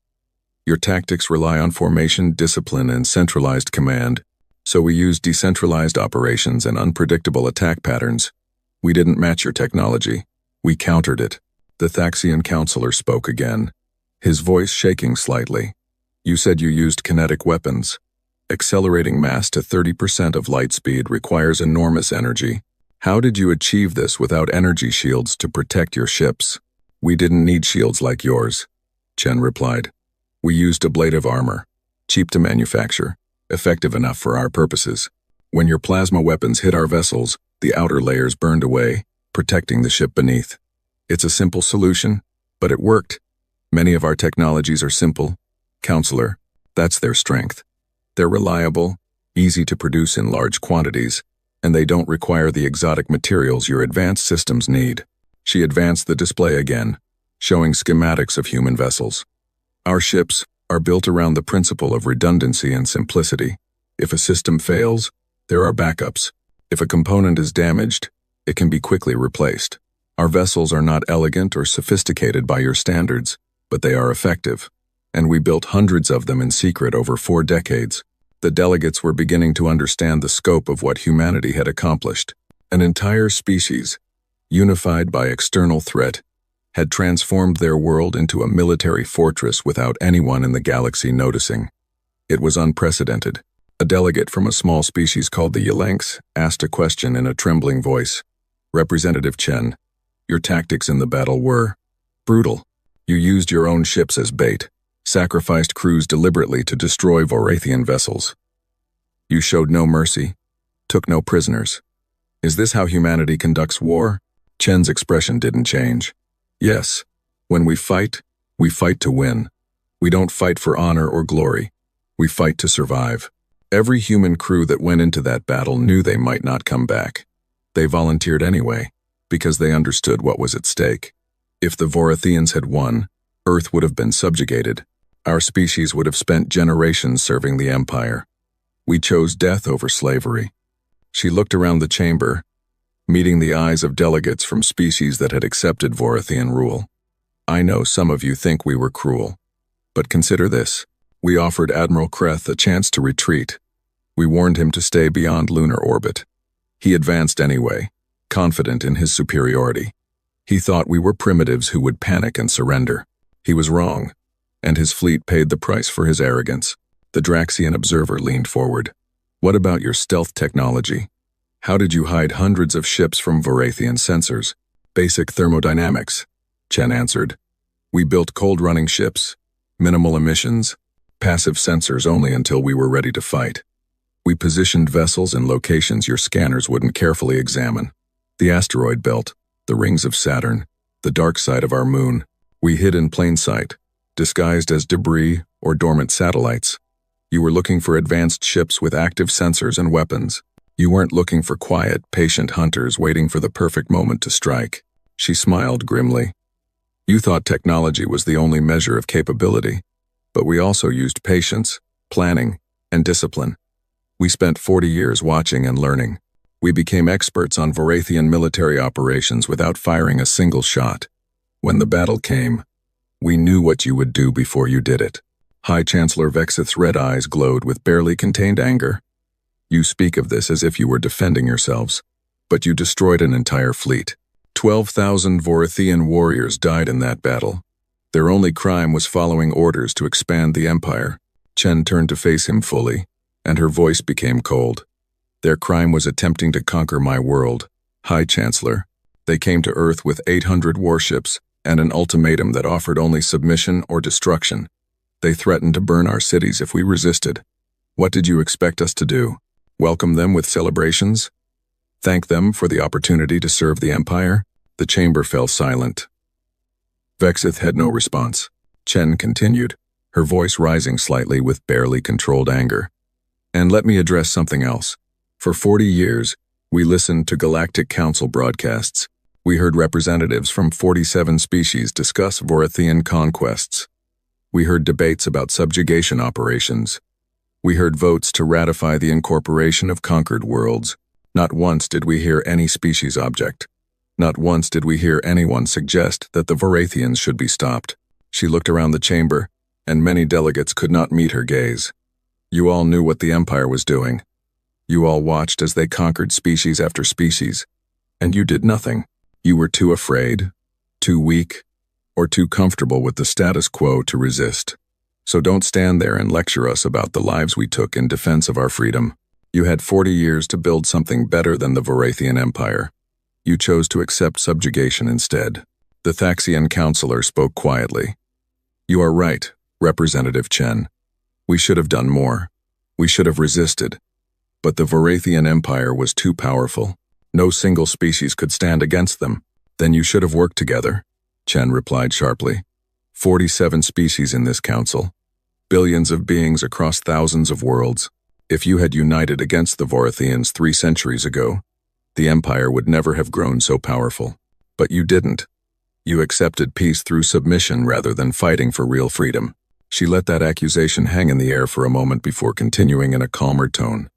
Your tactics rely on formation, discipline, and centralized command, so we use decentralized operations and unpredictable attack patterns. We didn't match your technology. We countered it. The Thaxian counselor spoke again, his voice shaking slightly. You said you used kinetic weapons. Accelerating mass to 30% of light speed requires enormous energy. How did you achieve this without energy shields to protect your ships? We didn't need shields like yours, Chen replied. We used ablative armor, cheap to manufacture, effective enough for our purposes. When your plasma weapons hit our vessels, the outer layers burned away, protecting the ship beneath. It's a simple solution, but it worked. Many of our technologies are simple. Counselor, that's their strength. They're reliable, easy to produce in large quantities, and they don't require the exotic materials your advanced systems need. She advanced the display again, showing schematics of human vessels. Our ships are built around the principle of redundancy and simplicity. If a system fails, there are backups. If a component is damaged, it can be quickly replaced. Our vessels are not elegant or sophisticated by your standards, but they are effective. And we built hundreds of them in secret over 4 decades. The delegates were beginning to understand the scope of what humanity had accomplished. An entire species, unified by external threat, had transformed their world into a military fortress without anyone in the galaxy noticing. It was unprecedented. A delegate from a small species called the Yelanx asked a question in a trembling voice. Representative Chen, your tactics in the battle were brutal. You used your own ships as bait, sacrificed crews deliberately to destroy Vorathian vessels. You showed no mercy, took no prisoners. Is this how humanity conducts war? Chen's expression didn't change. Yes, when we fight to win. We don't fight for honor or glory. We fight to survive. Every human crew that went into that battle knew they might not come back. They volunteered anyway, because they understood what was at stake. If the Vorathians had won, Earth would have been subjugated. Our species would have spent generations serving the Empire. We chose death over slavery. She looked around the chamber, meeting the eyes of delegates from species that had accepted Vorathian rule. I know some of you think we were cruel, but consider this. We offered Admiral Kreth a chance to retreat. We warned him to stay beyond lunar orbit. He advanced anyway, confident in his superiority. He thought we were primitives who would panic and surrender. He was wrong, and his fleet paid the price for his arrogance. The Draxian observer leaned forward. What about your stealth technology? How did you hide hundreds of ships from Vorathian sensors? Basic thermodynamics, Chen answered. We built cold-running ships, minimal emissions, passive sensors only until we were ready to fight. We positioned vessels in locations your scanners wouldn't carefully examine. The asteroid belt, the rings of Saturn, the dark side of our moon. We hid in plain sight, disguised as debris or dormant satellites. You were looking for advanced ships with active sensors and weapons. You weren't looking for quiet, patient hunters waiting for the perfect moment to strike. She smiled grimly. You thought technology was the only measure of capability, but we also used patience, planning, and discipline. We spent 40 years watching and learning. We became experts on Vorathian military operations without firing a single shot. When the battle came, we knew what you would do before you did it. High Chancellor Vexith's red eyes glowed with barely contained anger. You speak of this as if you were defending yourselves, but you destroyed an entire fleet. 12,000 Vorathian warriors died in that battle. Their only crime was following orders to expand the empire. Chen turned to face him fully, and her voice became cold. Their crime was attempting to conquer my world, High Chancellor. They came to Earth with 800 warships and an ultimatum that offered only submission or destruction. They threatened to burn our cities if we resisted. What did you expect us to do? Welcome them with celebrations? Thank them for the opportunity to serve the Empire? The chamber fell silent. Vexith had no response. Chen continued, her voice rising slightly with barely controlled anger. And let me address something else. For 40 years, we listened to Galactic Council broadcasts. We heard representatives from 47 species discuss Vorathian conquests. We heard debates about subjugation operations. We heard votes to ratify the incorporation of conquered worlds. Not once did we hear any species object. Not once did we hear anyone suggest that the Vorathians should be stopped. She looked around the chamber, and many delegates could not meet her gaze. You all knew what the Empire was doing. You all watched as they conquered species after species, and you did nothing. You were too afraid, too weak, or too comfortable with the status quo to resist. So don't stand there and lecture us about the lives we took in defense of our freedom. You had 40 years to build something better than the Vorathian Empire. You chose to accept subjugation instead. The Thaxian counselor spoke quietly. You are right, Representative Chen. We should have done more. We should have resisted. But the Vorathian Empire was too powerful. No single species could stand against them. Then you should have worked together, Chen replied sharply. 47 species in this council. Billions of beings across thousands of worlds. If you had united against the Vorathians 3 centuries ago, the Empire would never have grown so powerful. But you didn't. You accepted peace through submission rather than fighting for real freedom. She let that accusation hang in the air for a moment before continuing in a calmer tone.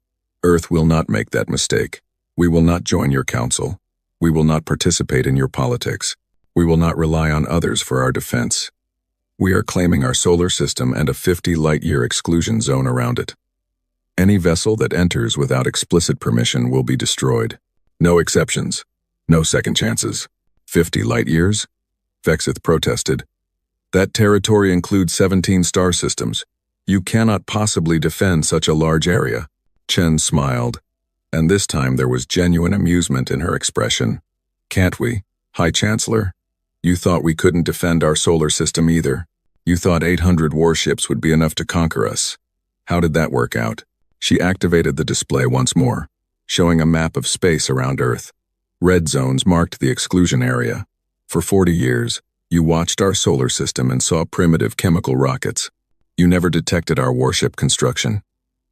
Earth will not make that mistake. We will not join your council. We will not participate in your politics. We will not rely on others for our defense. We are claiming our solar system and a 50-light-year exclusion zone around it. Any vessel that enters without explicit permission will be destroyed. No exceptions. No second chances. 50 light-years? Vexith protested. That territory includes 17 star systems. You cannot possibly defend such a large area. Chen smiled, and this time there was genuine amusement in her expression. Can't we, High Chancellor? You thought we couldn't defend our solar system either. You thought 800 warships would be enough to conquer us. How did that work out? She activated the display once more, showing a map of space around Earth. Red zones marked the exclusion area. For 40 years, you watched our solar system and saw primitive chemical rockets. You never detected our warship construction.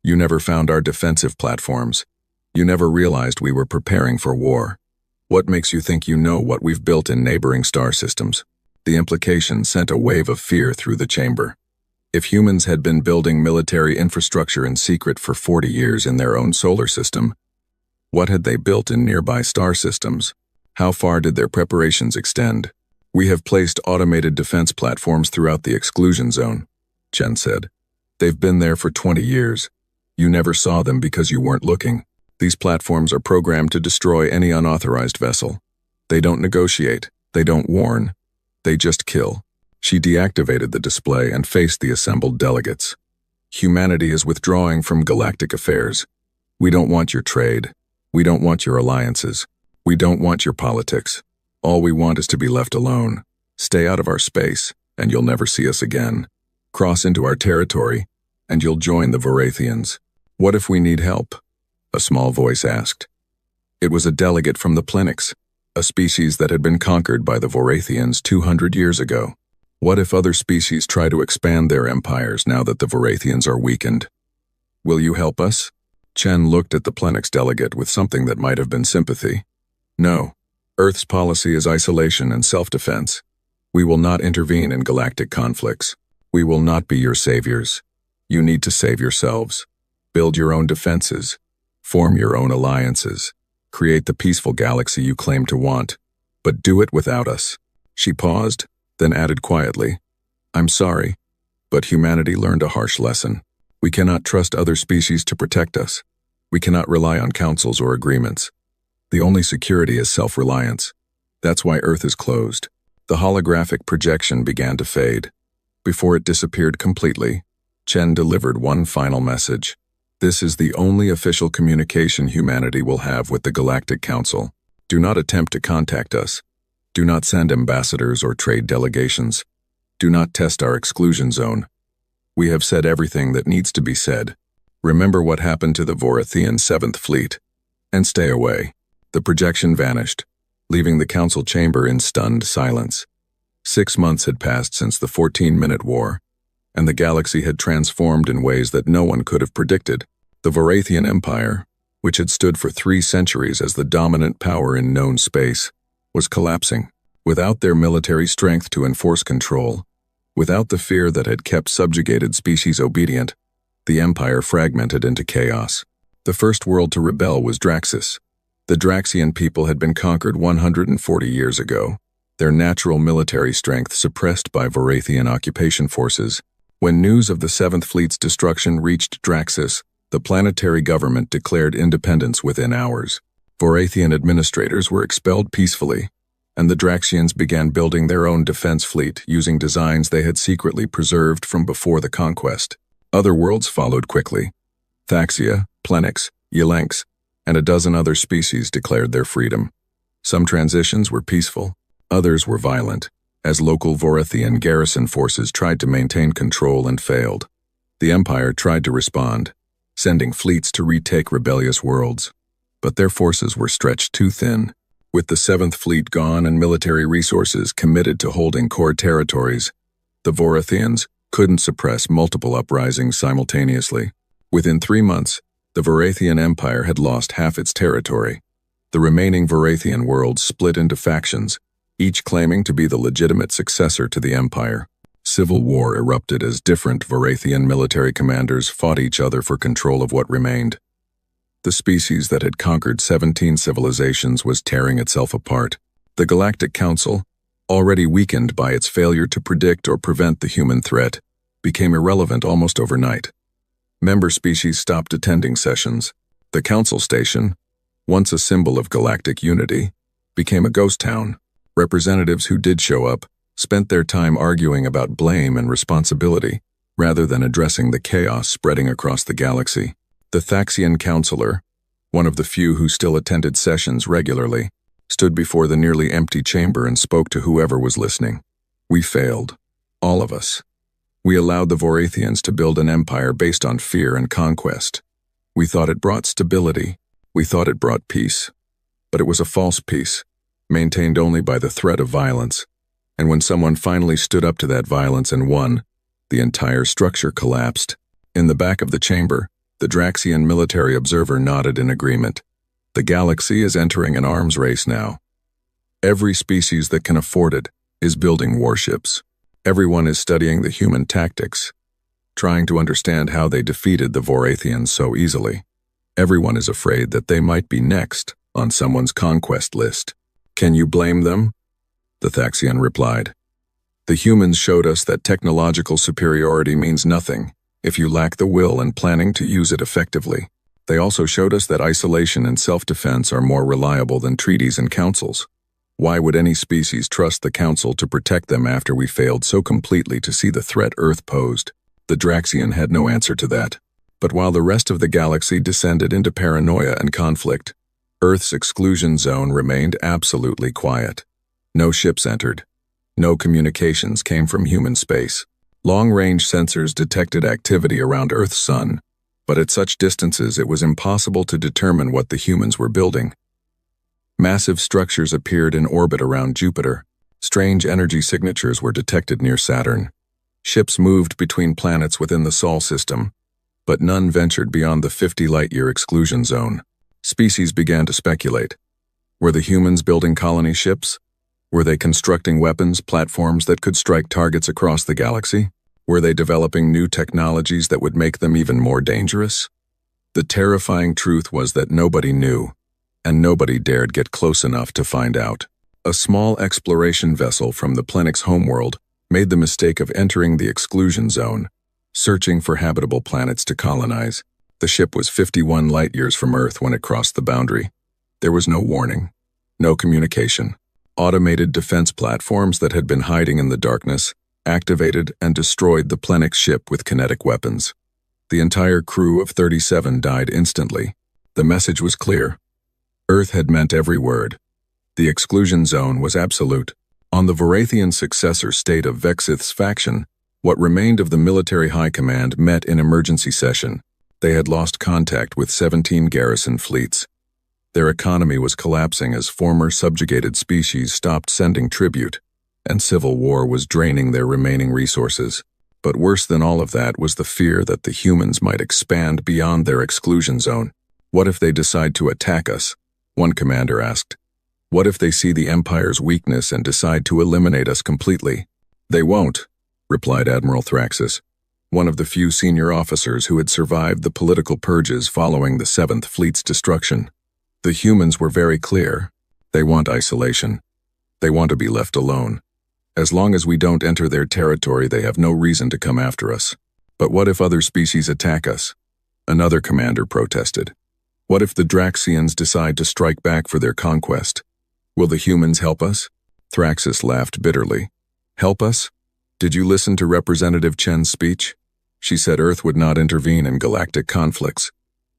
You never found our defensive platforms. You never realized we were preparing for war. What makes you think you know what we've built in neighboring star systems? The implication sent a wave of fear through the chamber. If humans had been building military infrastructure in secret for 40 years in their own solar system, what had they built in nearby star systems? How far did their preparations extend? We have placed automated defense platforms throughout the exclusion zone, Chen said. They've been there for 20 years. You never saw them because you weren't looking. These platforms are programmed to destroy any unauthorized vessel. They don't negotiate. They don't warn. They just kill. She deactivated the display and faced the assembled delegates. Humanity is withdrawing from galactic affairs. We don't want your trade. We don't want your alliances. We don't want your politics. All we want is to be left alone. Stay out of our space, and you'll never see us again. Cross into our territory, and you'll join the Vorathians. What if we need help? A small voice asked. It was a delegate from the Plenix, a species that had been conquered by the Vorathians 200 years ago. What if other species try to expand their empires now that the Vorathians are weakened? Will you help us? Chen looked at the Plenix delegate with something that might have been sympathy. No. Earth's policy is isolation and self-defense. We will not intervene in galactic conflicts. We will not be your saviors. You need to save yourselves. Build your own defenses. Form your own alliances. Create the peaceful galaxy you claim to want. But do it without us. She paused, then added quietly, I'm sorry, but humanity learned a harsh lesson. We cannot trust other species to protect us. We cannot rely on councils or agreements. The only security is self-reliance. That's why Earth is closed. The holographic projection began to fade. Before it disappeared completely, Chen delivered one final message. This is the only official communication humanity will have with the Galactic Council. Do not attempt to contact us. Do not send ambassadors or trade delegations. Do not test our exclusion zone. We have said everything that needs to be said. Remember what happened to the Vorathian 7th Fleet. And stay away. The projection vanished, leaving the council chamber in stunned silence. 6 months had passed since the 14-minute war, and the galaxy had transformed in ways that no one could have predicted. The Vorathian Empire, which had stood for 3 centuries as the dominant power in known space, was collapsing. Without their military strength to enforce control, without the fear that had kept subjugated species obedient, the empire fragmented into chaos. The first world to rebel was Draxus. The Draxian people had been conquered 140 years ago, their natural military strength suppressed by Vorathian occupation forces. When news of the 7th Fleet's destruction reached Draxus, the planetary government declared independence within hours. Vorathian administrators were expelled peacefully, and the Draxians began building their own defense fleet using designs they had secretly preserved from before the conquest. Other worlds followed quickly. Thaxia, Plenix, Yelenx, and a dozen other species declared their freedom. Some transitions were peaceful, others were violent, as local Vorathian garrison forces tried to maintain control and failed. The Empire tried to respond, sending fleets to retake rebellious worlds. But their forces were stretched too thin. With the 7th Fleet gone and military resources committed to holding core territories, the Vorathians couldn't suppress multiple uprisings simultaneously. Within 3 months, the Vorathian Empire had lost half its territory. The remaining Vorathian worlds split into factions, each claiming to be the legitimate successor to the Empire. Civil war erupted as different Vorathian military commanders fought each other for control of what remained. The species that had conquered 17 civilizations was tearing itself apart. The Galactic Council, already weakened by its failure to predict or prevent the human threat, became irrelevant almost overnight. Member species stopped attending sessions. The Council Station, once a symbol of galactic unity, became a ghost town. Representatives who did show up spent their time arguing about blame and responsibility, rather than addressing the chaos spreading across the galaxy. The Thaxian counselor, one of the few who still attended sessions regularly, stood before the nearly empty chamber and spoke to whoever was listening. We failed. All of us. We allowed the Vorathians to build an empire based on fear and conquest. We thought it brought stability. We thought it brought peace. But it was a false peace, maintained only by the threat of violence. And when someone finally stood up to that violence and won, the entire structure collapsed. In the back of the chamber, the Draxian military observer nodded in agreement. The galaxy is entering an arms race now. Every species that can afford it is building warships. Everyone is studying the human tactics, trying to understand how they defeated the Vorathians so easily. Everyone is afraid that they might be next on someone's conquest list. Can you blame them? The Thaxian replied. The humans showed us that technological superiority means nothing if you lack the will and planning to use it effectively. They also showed us that isolation and self-defense are more reliable than treaties and councils. Why would any species trust the council to protect them after we failed so completely to see the threat Earth posed? The Draxian had no answer to that. But while the rest of the galaxy descended into paranoia and conflict, Earth's exclusion zone remained absolutely quiet. No ships entered. No communications came from human space. Long-range sensors detected activity around Earth's sun, but at such distances it was impossible to determine what the humans were building. Massive structures appeared in orbit around Jupiter. Strange energy signatures were detected near Saturn. Ships moved between planets within the Sol system, but none ventured beyond the 50 light-year exclusion zone. Species began to speculate. Were the humans building colony ships? Were they constructing weapons, platforms that could strike targets across the galaxy? Were they developing new technologies that would make them even more dangerous? The terrifying truth was that nobody knew, and nobody dared get close enough to find out. A small exploration vessel from the Plenix homeworld made the mistake of entering the exclusion zone, searching for habitable planets to colonize. The ship was 51 light-years from Earth when it crossed the boundary. There was no warning, no communication. Automated defense platforms that had been hiding in the darkness activated and destroyed the Plenix ship with kinetic weapons. The entire crew of 37 died instantly. The message was clear. Earth had meant every word. The exclusion zone was absolute. On the Varathian successor state of Vexith's faction, what remained of the military high command met in emergency session. They had lost contact with 17 garrison fleets. Their economy was collapsing as former subjugated species stopped sending tribute, and civil war was draining their remaining resources. But worse than all of that was the fear that the humans might expand beyond their exclusion zone. What if they decide to attack us? One commander asked. What if they see the Empire's weakness and decide to eliminate us completely? They won't, replied Admiral Thraxus, one of the few senior officers who had survived the political purges following the 7th Fleet's destruction. The humans were very clear. They want isolation. They want to be left alone. As long as we don't enter their territory, they have no reason to come after us. But what if other species attack us? Another commander protested. What if the Draxians decide to strike back for their conquest? Will the humans help us? Thraxus laughed bitterly. Help us? Did you listen to Representative Chen's speech? She said Earth would not intervene in galactic conflicts.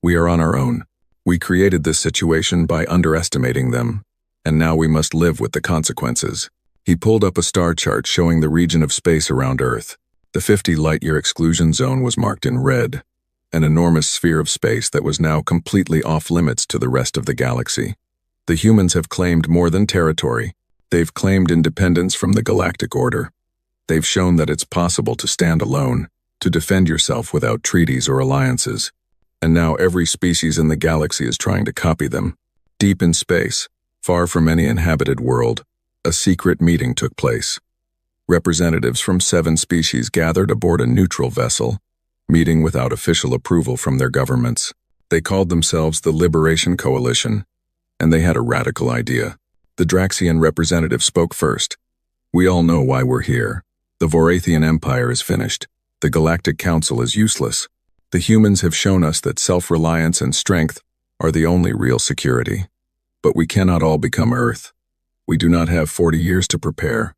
We are on our own. We created this situation by underestimating them, and now we must live with the consequences. He pulled up a star chart showing the region of space around Earth. The 50 light-year exclusion zone was marked in red, an enormous sphere of space that was now completely off-limits to the rest of the galaxy. The humans have claimed more than territory. They've claimed independence from the galactic order. They've shown that it's possible to stand alone, to defend yourself without treaties or alliances. And now every species in the galaxy is trying to copy them. Deep in space, far from any inhabited world, a secret meeting took place. Representatives from 7 species gathered aboard a neutral vessel, meeting without official approval from their governments. They called themselves the Liberation Coalition, and they had a radical idea. The Draxian representative spoke first. We all know why we're here. The Varathian Empire is finished. The Galactic Council is useless. The humans have shown us that self-reliance and strength are the only real security. But we cannot all become Earth. We do not have 40 years to prepare.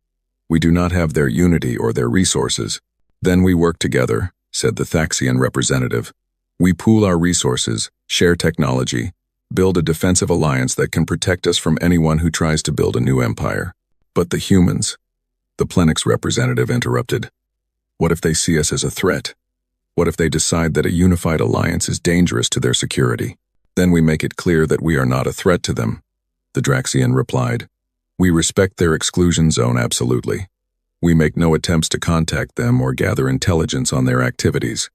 We do not have their unity or their resources. Then we work together, said the Thaxian representative. We pool our resources, share technology, build a defensive alliance that can protect us from anyone who tries to build a new empire. But the humans, the Plenix representative interrupted. What if they see us as a threat? What if they decide that a unified alliance is dangerous to their security? Then we make it clear that we are not a threat to them. The Draxian replied. We respect their exclusion zone absolutely. We make no attempts to contact them or gather intelligence on their activities.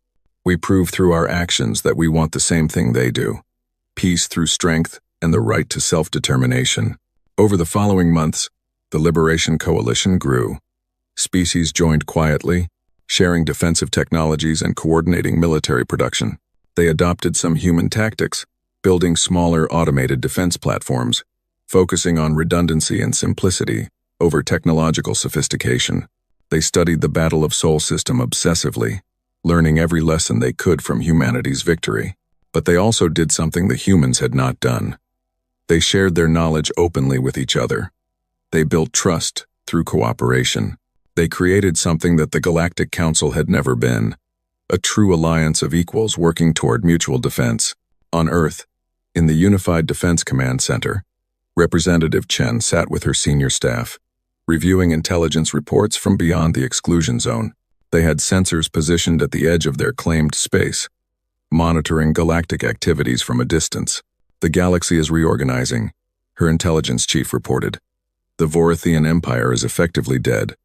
We prove through our actions that we want the same thing they do. Peace through strength and the right to self-determination. Over the following months, the Liberation Coalition grew. Species joined quietly, sharing defensive technologies and coordinating military production. They adopted some human tactics, building smaller automated defense platforms, focusing on redundancy and simplicity over technological sophistication. They studied the Battle of Sol system obsessively, learning every lesson they could from humanity's victory. But they also did something the humans had not done. They shared their knowledge openly with each other. They built trust through cooperation. They created something that the Galactic Council had never been, a true alliance of equals working toward mutual defense. On Earth, in the Unified Defense Command Center, Representative Chen sat with her senior staff, reviewing intelligence reports from beyond the exclusion zone. They had sensors positioned at the edge of their claimed space, monitoring galactic activities from a distance. The galaxy is reorganizing, her intelligence chief reported. The Vorithian Empire is effectively dead.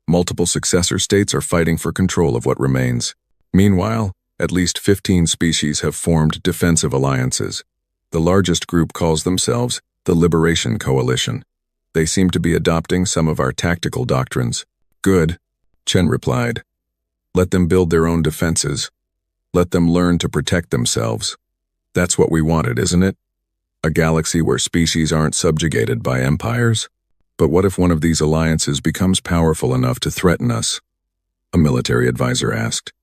Multiple successor states are fighting for control of what remains. Meanwhile, at least 15 species have formed defensive alliances. The largest group calls themselves the Liberation Coalition. They seem to be adopting some of our tactical doctrines. Good, Chen replied. Let them build their own defenses. Let them learn to protect themselves. That's what we wanted, isn't it? A galaxy where species aren't subjugated by empires? But what if one of these alliances becomes powerful enough to threaten us? A military advisor asked.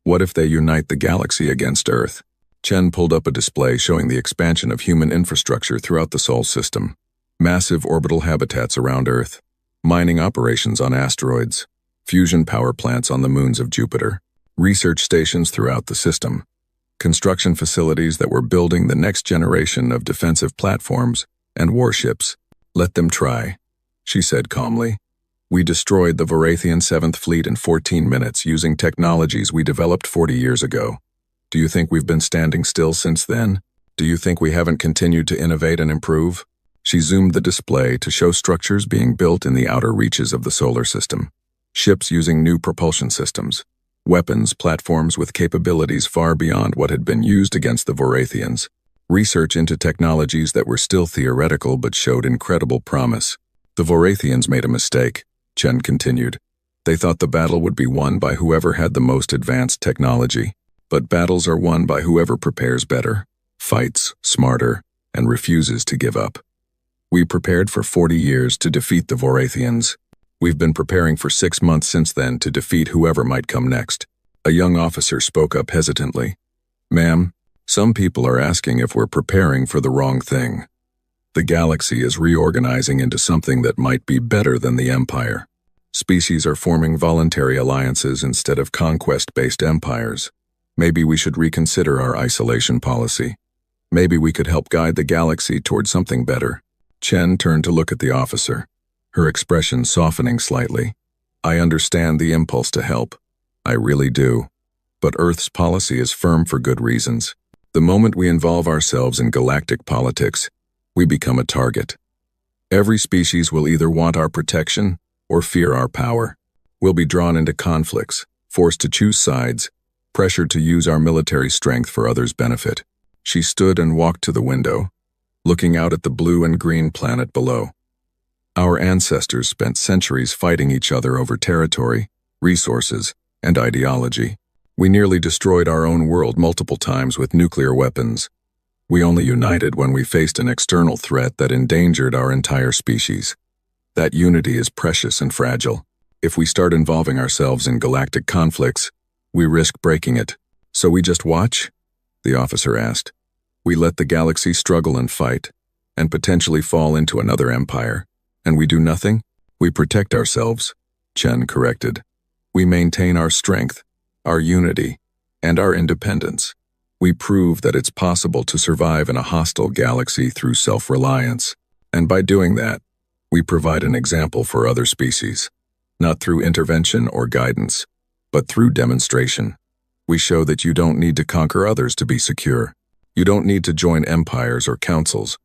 What if they unite the galaxy against Earth? Chen pulled up a display showing the expansion of human infrastructure throughout the Sol system. Massive orbital habitats around Earth, mining operations on asteroids, fusion power plants on the moons of Jupiter, research stations throughout the system, construction facilities that were building the next generation of defensive platforms and warships. Let them try, she said calmly. We destroyed the Vorathian 7th Fleet in 14 minutes using technologies we developed 40 years ago. Do you think we've been standing still since then? Do you think we haven't continued to innovate and improve? She zoomed the display to show structures being built in the outer reaches of the solar system. Ships using new propulsion systems. Weapons, platforms with capabilities far beyond what had been used against the Vorathians. Research into technologies that were still theoretical but showed incredible promise. The Vorathians made a mistake, Chen continued. They thought the battle would be won by whoever had the most advanced technology. But battles are won by whoever prepares better, fights smarter, and refuses to give up. We prepared for 40 years to defeat the Vorathians. We've been preparing for 6 months since then to defeat whoever might come next. A young officer spoke up hesitantly. Ma'am, some people are asking if we're preparing for the wrong thing. The galaxy is reorganizing into something that might be better than the Empire. Species are forming voluntary alliances instead of conquest-based empires. Maybe we should reconsider our isolation policy. Maybe we could help guide the galaxy toward something better. Chen turned to look at the officer, her expression softening slightly. I understand the impulse to help. I really do. But Earth's policy is firm for good reasons. The moment we involve ourselves in galactic politics, we become a target. Every species will either want our protection or fear our power. We'll be drawn into conflicts, forced to choose sides, pressured to use our military strength for others' benefit. She stood and walked to the window, looking out at the blue and green planet below. Our ancestors spent centuries fighting each other over territory, resources, and ideology. We nearly destroyed our own world multiple times with nuclear weapons. We only united when we faced an external threat that endangered our entire species. That unity is precious and fragile. If we start involving ourselves in galactic conflicts, we risk breaking it. So we just watch? The officer asked. We let the galaxy struggle and fight, and potentially fall into another empire. And we do nothing? We protect ourselves, Chen corrected. We maintain our strength, our unity, and our independence. We prove that it's possible to survive in a hostile galaxy through self-reliance. And by doing that, we provide an example for other species. Not through intervention or guidance, but through demonstration. We show that you don't need to conquer others to be secure. You don't need to join empires or councils.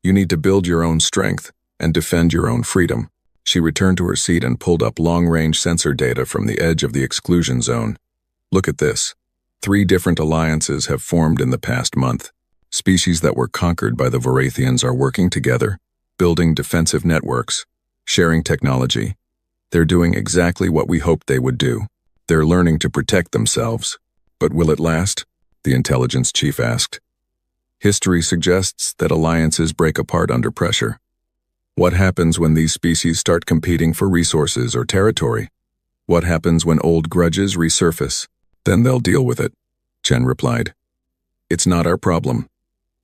You need to build your own strength and defend your own freedom. She returned to her seat and pulled up long-range sensor data from the edge of the exclusion zone. Look at this. 3 different alliances have formed in the past month. Species that were conquered by the Vorathians are working together, building defensive networks, sharing technology. They're doing exactly what we hoped they would do. They're learning to protect themselves. But will it last? The intelligence chief asked. History suggests that alliances break apart under pressure. What happens when these species start competing for resources or territory? What happens when old grudges resurface? Then they'll deal with it, Chen replied. It's not our problem.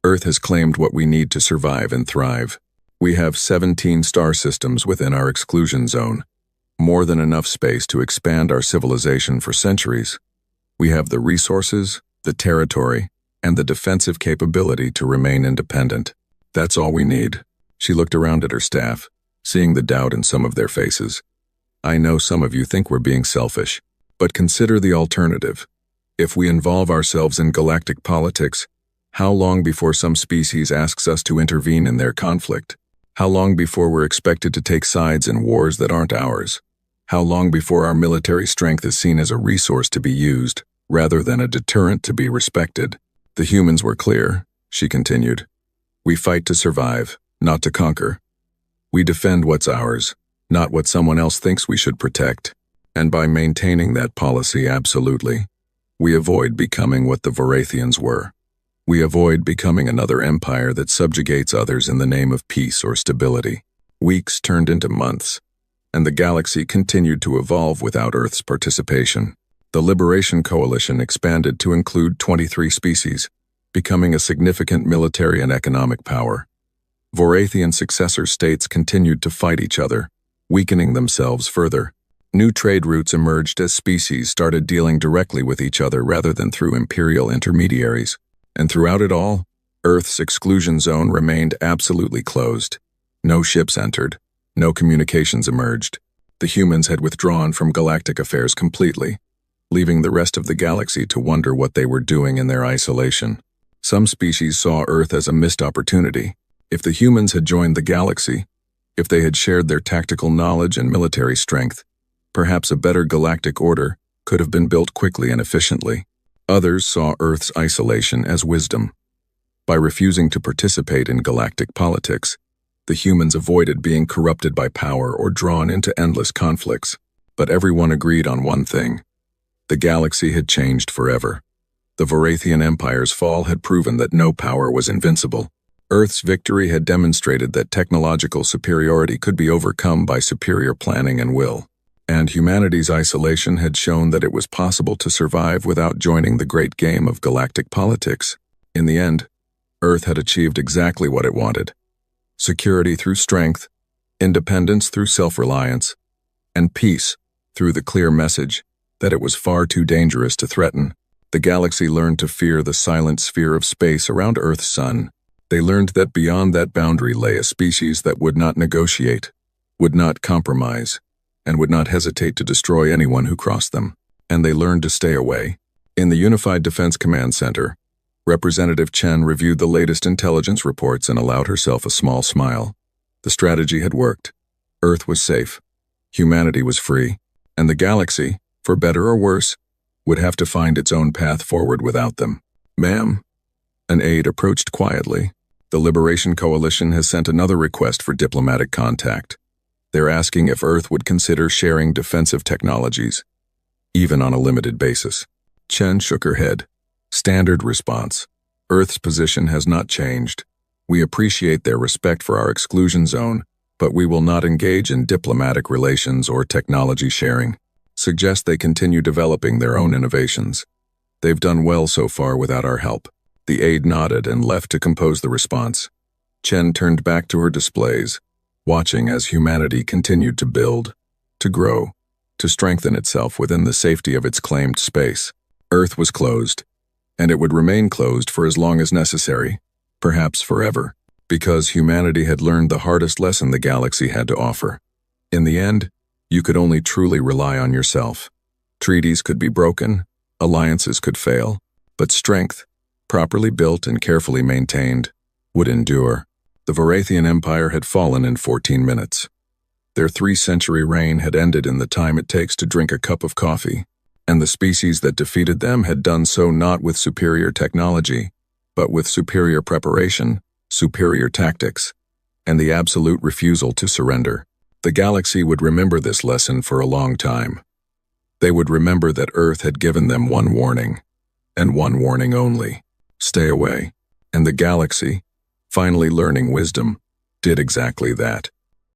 Earth has claimed what we need to survive and thrive. We have 17 star systems within our exclusion zone, more than enough space to expand our civilization for centuries. We have the resources, the territory, and the defensive capability to remain independent. That's all we need. She looked around at her staff, seeing the doubt in some of their faces. I know some of you think we're being selfish, but consider the alternative. If we involve ourselves in galactic politics, How long before some species asks us to intervene in their conflict? How long before we're expected to take sides in wars that aren't ours? How long before our military strength is seen as a resource to be used, rather than a deterrent to be respected? The humans were clear, she continued. We fight to survive, not to conquer. We defend what's ours, not what someone else thinks we should protect. And by maintaining that policy absolutely, we avoid becoming what the Vorathians were. We avoid becoming another empire that subjugates others in the name of peace or stability. Weeks turned into months, and the galaxy continued to evolve without Earth's participation. The Liberation Coalition expanded to include 23 species, becoming a significant military and economic power. Vorathian successor states continued to fight each other, weakening themselves further. New trade routes emerged as species started dealing directly with each other rather than through imperial intermediaries. And throughout it all, Earth's exclusion zone remained absolutely closed. No ships entered, no communications emerged. The humans had withdrawn from galactic affairs completely, leaving the rest of the galaxy to wonder what they were doing in their isolation. Some species saw Earth as a missed opportunity. If the humans had joined the galaxy, if they had shared their tactical knowledge and military strength, perhaps a better galactic order could have been built quickly and efficiently. Others saw Earth's isolation as wisdom. By refusing to participate in galactic politics, the humans avoided being corrupted by power or drawn into endless conflicts. But everyone agreed on one thing. The galaxy had changed forever. The Vorathian Empire's fall had proven that no power was invincible. Earth's victory had demonstrated that technological superiority could be overcome by superior planning and will. And humanity's isolation had shown that it was possible to survive without joining the great game of galactic politics. In the end, Earth had achieved exactly what it wanted. Security through strength, independence through self-reliance, and peace through the clear message that it was far too dangerous to threaten. The galaxy learned to fear the silent sphere of space around Earth's sun. They learned that beyond that boundary lay a species that would not negotiate, would not compromise, and would not hesitate to destroy anyone who crossed them. And they learned to stay away. In the Unified Defense Command Center, Representative Chen reviewed the latest intelligence reports and allowed herself a small smile. The strategy had worked. Earth was safe. Humanity was free. And the galaxy, for better or worse, would have to find its own path forward without them. Ma'am? An aide approached quietly. The Liberation Coalition has sent another request for diplomatic contact. They're asking if Earth would consider sharing defensive technologies, even on a limited basis. Chen shook her head. Standard response. Earth's position has not changed. We appreciate their respect for our exclusion zone, but we will not engage in diplomatic relations or technology sharing. Suggest they continue developing their own innovations. They've done well so far without our help. The aide nodded and left to compose the response. Chen turned back to her displays, watching as humanity continued to build, to grow, to strengthen itself within the safety of its claimed space. Earth was closed, and it would remain closed for as long as necessary, perhaps forever, because humanity had learned the hardest lesson the galaxy had to offer. In the end, you could only truly rely on yourself. Treaties could be broken, alliances could fail, but strength, properly built and carefully maintained, would endure. The Vorathian Empire had fallen in 14 minutes. Their 3-century reign had ended in the time it takes to drink a cup of coffee, and the species that defeated them had done so not with superior technology, but with superior preparation, superior tactics, and the absolute refusal to surrender. The galaxy would remember this lesson for a long time. They would remember that Earth had given them one warning, and one warning only: stay away. And the galaxy, finally learning wisdom, did exactly that.